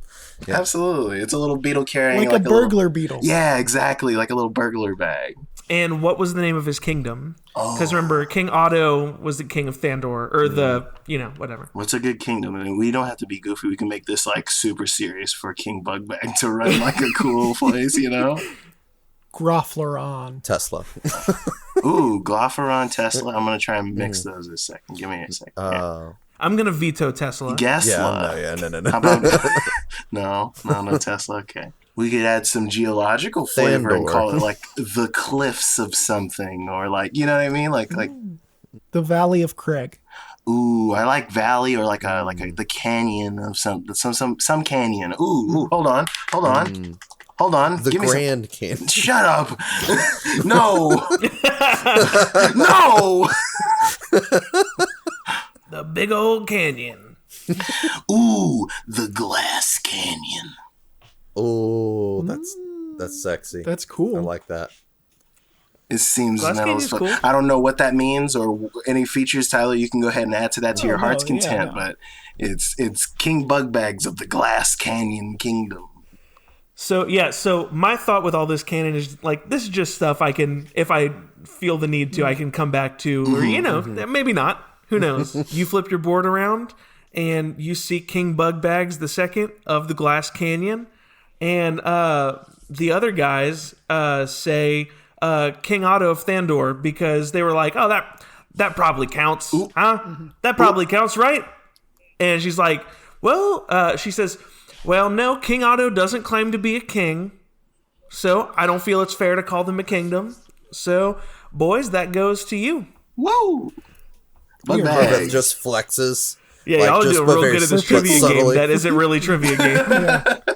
Yeah. Absolutely. It's a little beetle carrying like a burglar beetle. Yeah, exactly, like a little burglar bag. And what was the name of his kingdom? Because remember, King Otto was the king of Thandor, or whatever. What's a good kingdom? I mean, we don't have to be goofy. We can make this like super serious for King Bugbag to run like a cool place, Grofleron. Tesla. Ooh, Glopheron, Tesla. I'm going to try and mix those a second. Give me a second. I'm going to veto Tesla. Tesla. No. How about... no Tesla. Okay. We could add some geological flavor and call it like the cliffs of something, or like, you know what I mean? Like the Valley of Craig. Ooh, I like valley, or the canyon of some canyon. Ooh, hold on. Hold on. The Grand Canyon. Shut up. No. No. The big old canyon. Ooh, the Glass Canyon. Oh, that's sexy. That's cool. I like that. It seems Glass metal as fuck. Canyon's cool. I don't know what that means or any features, Tyler. You can go ahead and add to that to your heart's content, but it's King Bugbags of the Glass Canyon Kingdom. So my thought with all this canon is like, this is just stuff I can, if I feel the need to, I can come back to, or maybe not. Who knows? You flip your board around and you see King Bugbags the second of the Glass Canyon, and the other guys say King Otto of Thandor, because they were like, oh, that probably counts. Huh? That probably counts, right? And she's like, well, she says, Well, no, King Otto doesn't claim to be a king, so I don't feel it's fair to call them a kingdom. So, boys, that goes to you. Woo! Crumb just flexes. Yeah, like, y'all just do but real very good at this but trivia game. subtly. That isn't really trivia game.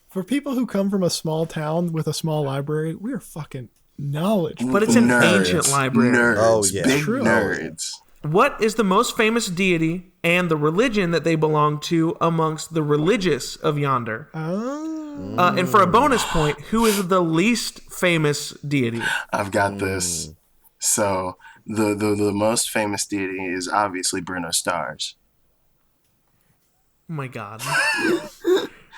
For people who come from a small town with a small library, we are fucking knowledgeable. But it's an ancient library. Nerds. Oh, yeah. Big True. nerds. What is the most famous deity and the religion that they belong to amongst the religious of yonder? And for a bonus point, who is the least famous deity? I've got this. So the most famous deity is obviously Bruno Stars. Oh my god.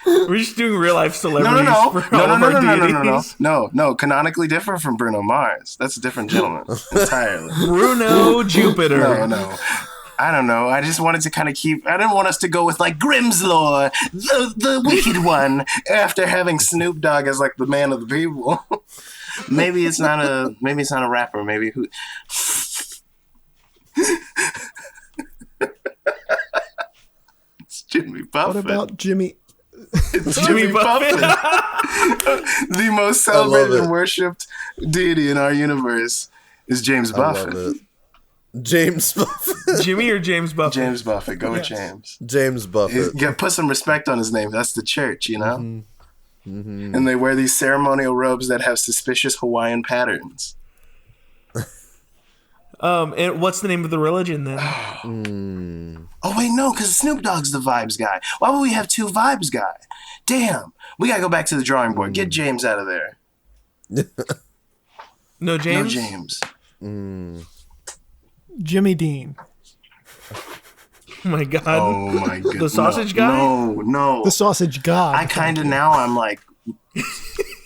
We're just doing real life celebrities for all of our deities. No. Canonically different from Bruno Mars. That's a different gentleman entirely. Bruno Jupiter. No. I don't know. I just wanted to kind of keep. I didn't want us to go with like Grimm's Law, the wicked one, after having Snoop Dogg as like the man of the people. Maybe it's not a rapper. Maybe who? It's Jimmy Buffett. What about Jimmy? It's Jimmy Buffett. The most celebrated and worshipped deity in our universe is James Buffett. I love it. James Buffett. Jimmy or James Buffett? James Buffett. Go with James. James Buffett. Yeah, put some respect on his name. That's the church, you know? And they wear these ceremonial robes that have suspicious Hawaiian patterns. And what's the name of the religion then? Oh, wait, no, because Snoop Dogg's the vibes guy. Why would we have two vibes guy? Damn. We got to go back to the drawing board. Get James out of there. No James? No James. Jimmy Dean. Oh my god. Oh my god. The sausage guy? No. The sausage god. I kind of now I'm like,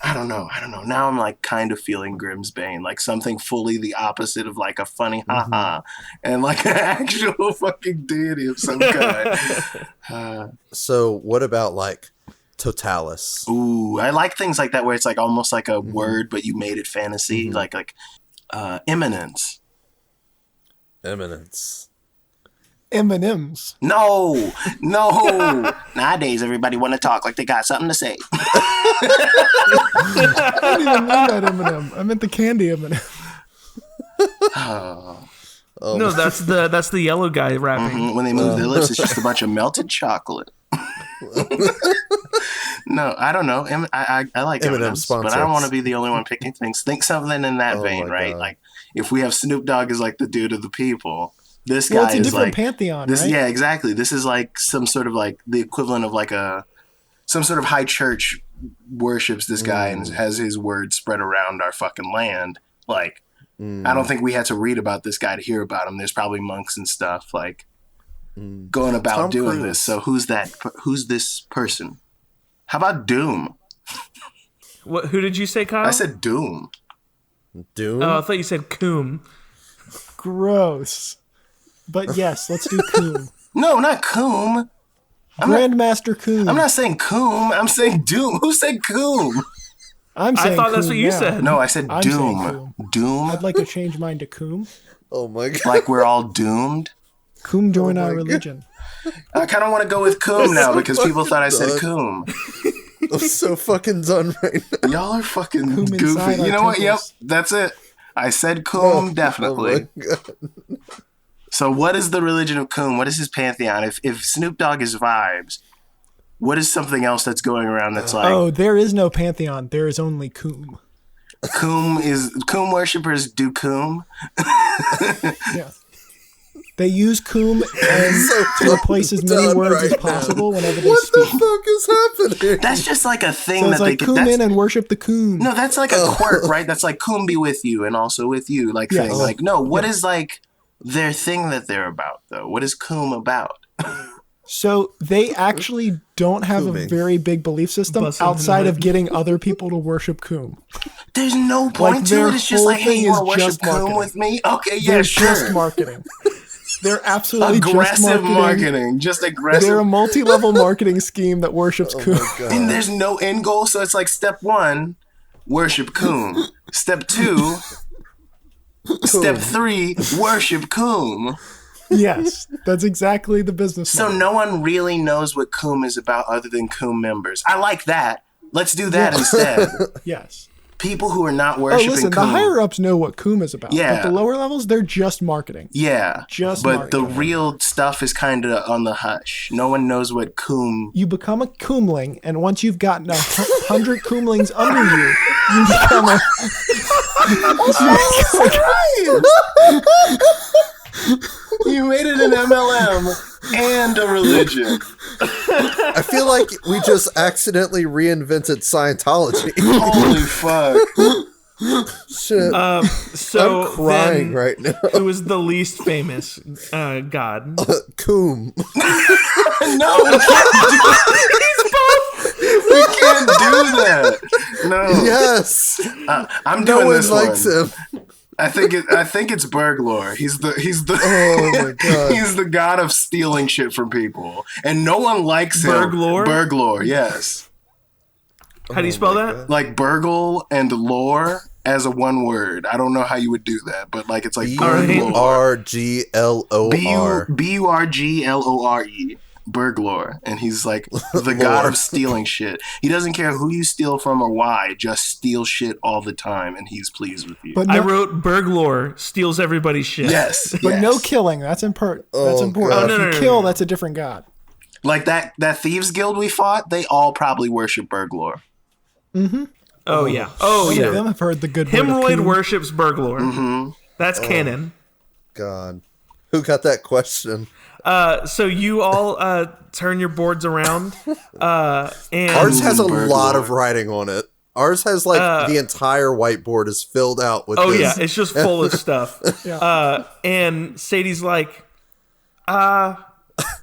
I don't know. Now I'm like kind of feeling Grimsbane, like something fully the opposite of like a funny haha and like an actual fucking deity of some kind. So what about like Totalis? Ooh, I like things like that where it's like almost like a word, but you made it fantasy, like Eminence. Eminence. M&M's. No. Nowadays, everybody want to talk like they got something to say. I didn't even mean that M&M. I meant the candy M&M. No, that's the yellow guy rapping. When they move their lips, it's just a bunch of melted chocolate. No, I don't know. I like M&M's, but I don't want to be the only one picking things. Think something in that vein, right? God. Like if we have Snoop Dogg as like the dude of the people, this guy Well, it's a is different like pantheon, this. right? Yeah, exactly. This is like some sort of like the equivalent of like some sort of high church worships this guy and has his word spread around our fucking land. Like I don't think we had to read about this guy to hear about him. There's probably monks and stuff like going about Tom doing Cruise. this. So who's this person? How about Doom? Who did you say, Kyle? I said Doom. Doom? Oh, I thought you said Coom. Gross. But yes, let's do Coom. No, not Coom. Grandmaster Coom. I'm not saying Coom. I'm saying Doom. Who said Coom? I'm I saying thought that's Coom what you now. said. No, I said I'm saying Doom. Coom. Doom? I'd like to change mine to Coom. Oh my god. Like we're all doomed? Coom join our God. religion. I kind of want to go with Coom now so because people thought I said done. Coom. I'm so fucking done right now. Y'all are fucking Coom goofy. inside our You know what? Yep, temples. that's it. I said Coom, definitely. Oh my god. So what is the religion of Coom? What is his pantheon? If Snoop Dogg is vibes, what is something else that's going around that's like Oh, there is no pantheon. There is only Coom. Coom worshippers do Coom? Yeah. They use Coom and So to replace as many done words right as now. possible whenever they What speak. the fuck is happening? That's just like a thing So that it's they like could. Coom That's, in and worship the Coom. no, that's like a quirk, right? That's like Coom be with you and also with you, like Yes. thing. Like no, what is like their thing that they're about though? What is Coom about? So they actually don't have a Cooming. very big belief system Bussin' outside tonight. of getting other people to worship Coom. There's no point to their it. It's just whole like, hey, thing you want to is worship just Coom marketing. with me? Okay, yeah, They're sure. just marketing. They're absolutely just Aggressive marketing. marketing, just aggressive. They're a multi-level marketing scheme that worships Oh Coom. my god. And there's no end goal, so it's like step 1, worship Coom. Step 2, step 3, worship Coom. Yes, that's exactly the business So model. no one really knows what Coom is about other than Coom members. I like that. Let's do that instead. Yes. People who are not Oh, worshiping listen, Coom. the higher ups know what Coom is about. Yeah. But the lower levels, they're just marketing. Yeah. Just but the marketing. real stuff is kind of on the hush. No one knows what Coom. You become a Coomling, and once you've gotten 100 Coomlings under you, you become a... You made it an MLM and a religion. I feel like we just accidentally reinvented Scientology. Holy fuck. Shit. So I'm crying then, right now. who is the least famous god? Coom. No, we can't do that. No. Yes. I'm No doing one this likes one. him. I think it's Burglor. He's the Oh my god. he's the god of stealing shit from people, and no one likes him. Burglor? Burglor, yes. How do you spell that? Like burgle and lore as a one word. I don't know how you would do that, but like it's like Burglor. Burglor. Burglore. Burglor, and he's like the god of stealing shit. He doesn't care who you steal from or why, just steal shit all the time, and he's pleased with you. But I no, wrote Burglor steals everybody's shit. Yes, but yes. no killing. That's important. Oh, If God. you kill, that's a different god. Like that thieves guild we fought, they all probably worship Burglor. Oh yeah. Oh Some of yeah. them have heard the good word of Hemorrhoid Coom. worships Burglor. Mm-hmm. That's canon. God. Who got that question? So you all turn your boards around, and Ours has a Burglor. lot of writing on it. Ours has the entire whiteboard is filled out with oh this. yeah, it's just full of stuff. Yeah. And Sadie's like,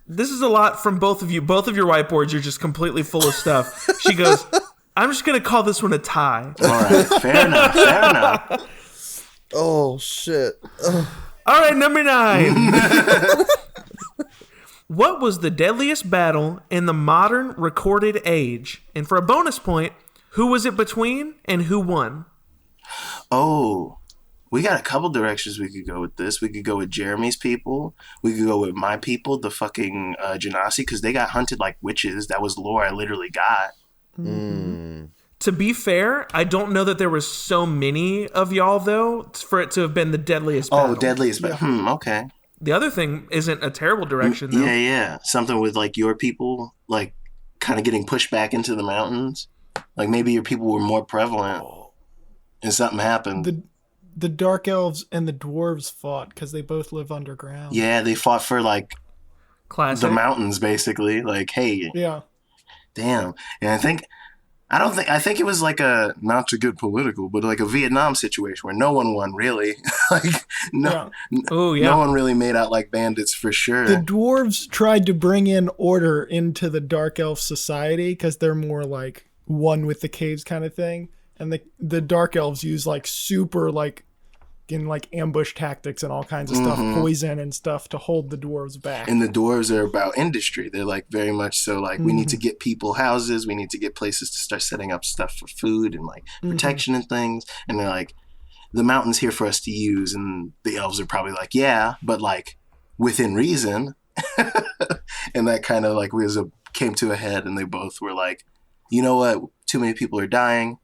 this is a lot from both of you. Both of your whiteboards are just completely full of stuff. She goes, I'm just gonna call this one a tie. All right, fair enough. Fair enough. Oh shit. Ugh. All right, number 9. What was the deadliest battle in the modern recorded age? And for a bonus point, who was it between and who won? Oh, we got a couple directions we could go with this. We could go with Jeremy's people. We could go with my people, the fucking Genasi, because they got hunted like witches. That was lore I literally got. To be fair, I don't know that there was so many of y'all, though, for it to have been the deadliest battle. Oh, deadliest. But okay. The other thing isn't a terrible direction, though. Yeah. Something with like your people, like kind of getting pushed back into the mountains. Like maybe your people were more prevalent, and something happened. The dark elves and the dwarves fought because they both live underground. Yeah, they fought for like Classic. the mountains, basically. Like, hey, Yeah. damn. And I think it was like a, not to get political, but like a Vietnam situation where no one won really. Like no one really made out like bandits for sure. The dwarves tried to bring in order into the dark elf society because they're more like one with the caves kind of thing. And the dark elves use like super like in like ambush tactics and all kinds of stuff, poison and stuff to hold the dwarves back. And the dwarves are about industry. They're like very much so like we need to get people houses, we need to get places to start setting up stuff for food and like protection and things. And they're like, the mountain's here for us to use. And the elves are probably like, yeah, but like within reason. And that kind of like came to a head, and they both were like, you know what, too many people are dying.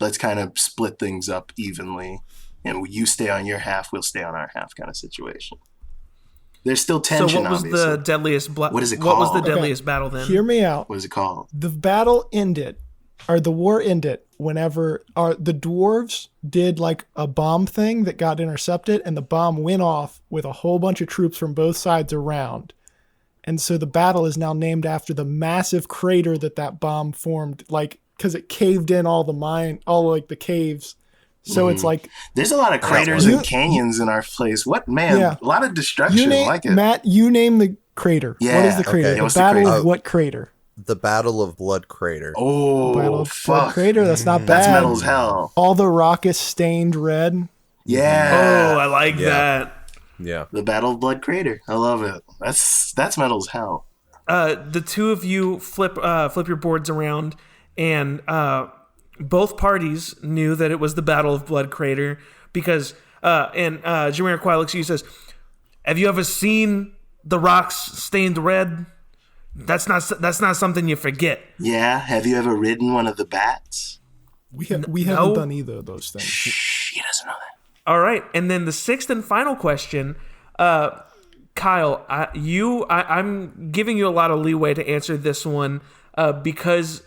Let's kind of split things up evenly. And you stay on your half, we'll stay on our half kind of situation. There's still tension, So what was obviously. the deadliest What is it What was the called? deadliest battle then? Hear me out. What is it called? The battle ended, or the war ended, whenever the dwarves did like a bomb thing that got intercepted, and the bomb went off with a whole bunch of troops from both sides around. And so the battle is now named after the massive crater that bomb formed, like, because it caved in all the caves. So it's like, There's a lot of craters and canyons in our place. What, man? Yeah. A lot of destruction. Like it. Matt, you name the crater. Yeah, What is the crater? okay. The What's the battle crater? of what crater? The Battle of Blood Crater. Oh, Battle of Blood fuck. Crater. That's not bad. That's metal as hell. All the rock is stained red. Yeah. Oh, I like Yeah. that. Yeah. The Battle of Blood Crater. I love it. That's metal as hell. The two of you flip your boards around, and both parties knew that it was the Battle of Blood Crater because Jamiroquai looks at you and says, Have you ever seen the rocks stained red? That's not something you forget. Yeah. Have you ever ridden one of the bats? We haven't done either of those things. Shh, he doesn't know that. All right, and then the sixth and final question, Kyle, I'm giving you a lot of leeway to answer this one because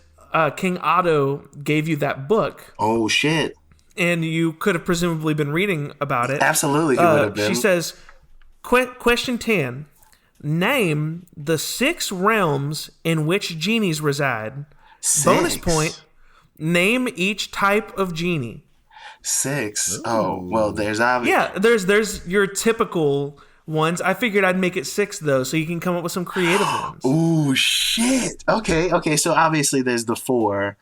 King Otto gave you that book. Oh, shit. And you could have presumably been reading about it. Absolutely, he would have been. She says, question 10, name the 6 realms in which genies reside. 6. Bonus point, name each type of genie. 6. Oh, well, there's obviously... Yeah, there's your typical ones. I figured I'd make it 6, though, so you can come up with some creative ones. Ooh, shit. Okay, so obviously there's the 4,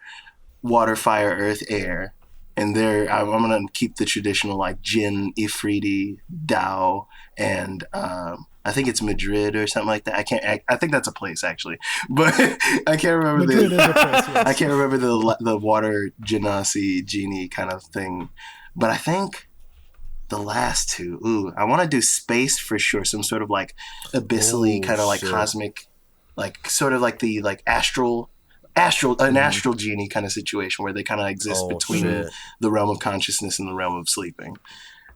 water, fire, earth, air. And there, I'm going to keep the traditional, like, Jinn, Ifriti, Dao, and I think it's Madrid or something like that. I think that's a place, actually. But I can't remember Madrid is a place, yes. I can't remember the water genasi genie kind of thing. But I think the last 2. I want to do space for sure. Some sort of like abyssally kind of like cosmic, like sort of like the like astral genie kind of situation where they kind of exist between the realm of consciousness and the realm of sleeping.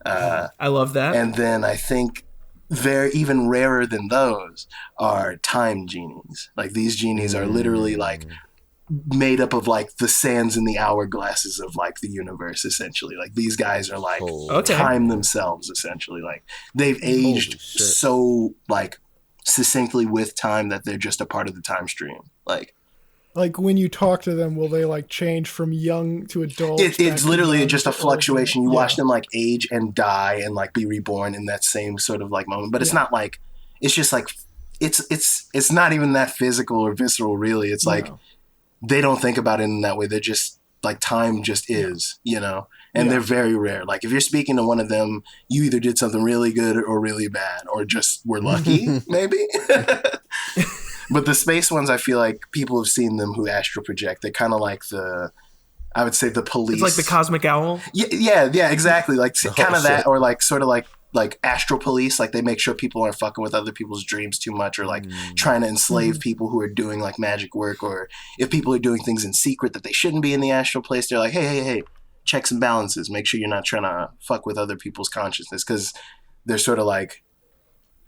I love that. And then I think even rarer than those are time genies. Like these genies are literally like made up of like the sands in the hourglasses of like the universe, essentially. Like these guys are like time themselves, essentially. Like they've aged so like succinctly with time that they're just a part of the time stream. Like when you talk to them, will they like change from young to adult? It's literally just a fluctuation. You watch them like age and die and like be reborn in that same sort of like moment. But it's not like, it's just like, it's not even that physical or visceral really. It's like, they don't think about it in that way. They're just like, time just is, you know? And they're very rare. Like if you're speaking to one of them, you either did something really good or really bad, or just were lucky, maybe. But the space ones, I feel like people have seen them who astral project. They're kind of like I would say the police. It's like the cosmic owl. Yeah, exactly. Like kind of that, or like sort of like astral police. Like they make sure people aren't fucking with other people's dreams too much, or like trying to enslave people who are doing like magic work, or if people are doing things in secret that they shouldn't be in the astral place, they're like, hey, checks and balances. Make sure you're not trying to fuck with other people's consciousness, because they're sort of like,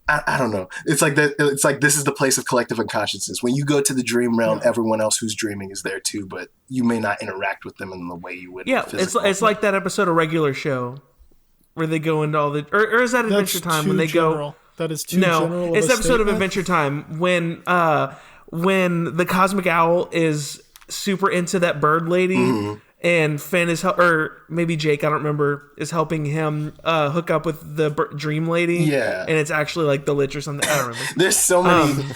I don't know. It's like it's like this is the place of collective unconsciousness. When you go to the dream realm, everyone else who's dreaming is there too, but you may not interact with them in the way you would. Yeah, it's like that episode of Regular Show where they go into all the or is that Adventure Time when they go? That is too general. No, it's the episode of Adventure Time when the cosmic owl is super into that bird lady. And Finn is, or maybe Jake, I don't remember, is helping him hook up with the dream lady. Yeah, and it's actually like the Lich or something. I don't remember.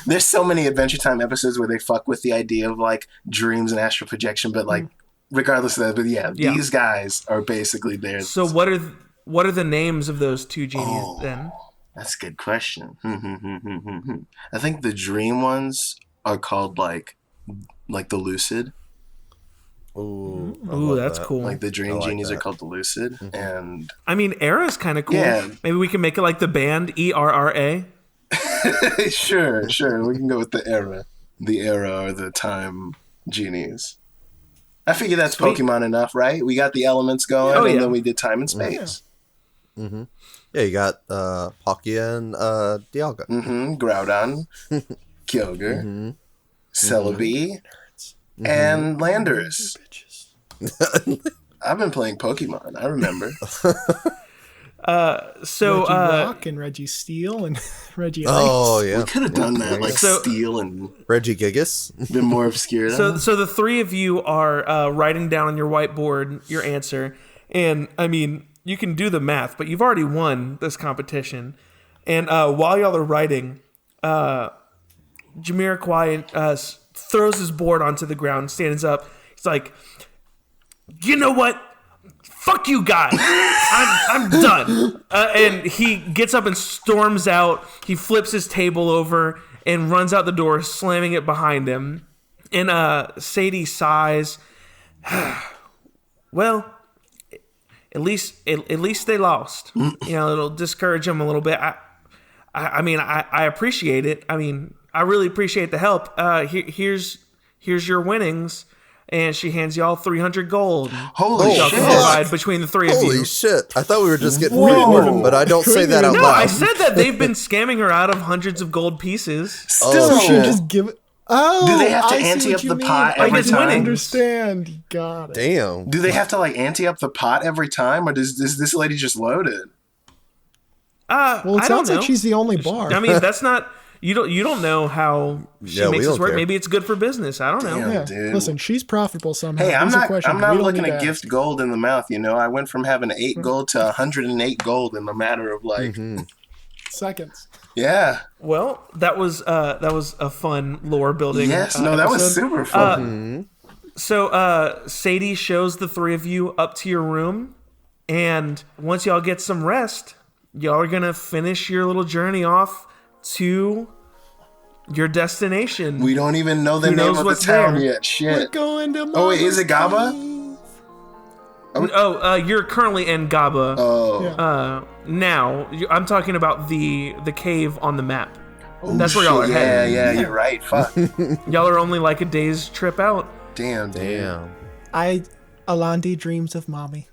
There's so many Adventure Time episodes where they fuck with the idea of like dreams and astral projection, but like regardless of that, but these guys are basically there. So what are the names of those 2 genies then? That's a good question. I think the dream ones are called like the lucid. Ooh, that's cool. Like the dream genies are called the lucid, and I mean, Era's kind of cool. Yeah. Maybe we can make it like the band ERRA. Sure. We can go with the era or the time genies. I figure that's Pokemon enough, right? We got the elements going, and then we did time and space. Yeah, you got Palkia and Dialga. Groudon, Kyogre, Celebi, and Landorus. I've been playing Pokemon. I remember. So Reggie Rock and Reggie Steel and Reggie Ice. Oh yeah, we could have done that, like Steel and Reggie Gigas. Been more obscure. So the 3 of you are writing down on your whiteboard your answer, and I mean you can do the math, but you've already won this competition. And while y'all are writing, Jamiroquai throws his board onto the ground, stands up. He's like, "You know what? Fuck you guys. I'm done." And he gets up and storms out. He flips his table over and runs out the door, slamming it behind him. And Sadie sighs. Well, at least they lost. You know, it'll discourage him a little bit. I mean, I appreciate it. I mean, I really appreciate the help. Here's your winnings. And she hands y'all 300 gold. Holy y'all shit. can divide between the three of you. Holy shit. I thought we were just getting rewarded, but I don't say that out No, loud. I said that they've been scamming her out of hundreds of gold pieces. Still, So she just give it. Oh, do they have to I see ante what up you the mean. pot Like, every it's time? winning. Understand? Got it. Damn. Do they have to like ante up the pot every time, or does this lady just loaded? Well, it I sounds don't like know. she's the only bar. I mean, that's not you don't know how she Yeah, we makes this don't work. care. Maybe it's good for business. I don't know. Damn. yeah. dude. Listen, she's profitable somehow. Hey, I'm These are not questions we don't looking need to to gift ask. gold in the mouth. You know, I went from having 8 gold to 108 gold in a matter of like, Seconds. yeah. Well, that was a fun lore building. Yes, no, that was episode. super fun. So Sadie shows the three of you up to your room, and once y'all get some rest, y'all are gonna finish your little journey off to your destination. We don't even know the Who name knows of the what's town there? yet. We're Shit. going to Oh, wait, is it Gaba? You're currently in Gaba. Oh, Yeah. Now I'm talking about the cave on the map. That's where shit, y'all are heading. Yeah, you're right. Fuck. Y'all are only like a day's trip out. Damn, dude. Damn. Alandi dreams of mommy.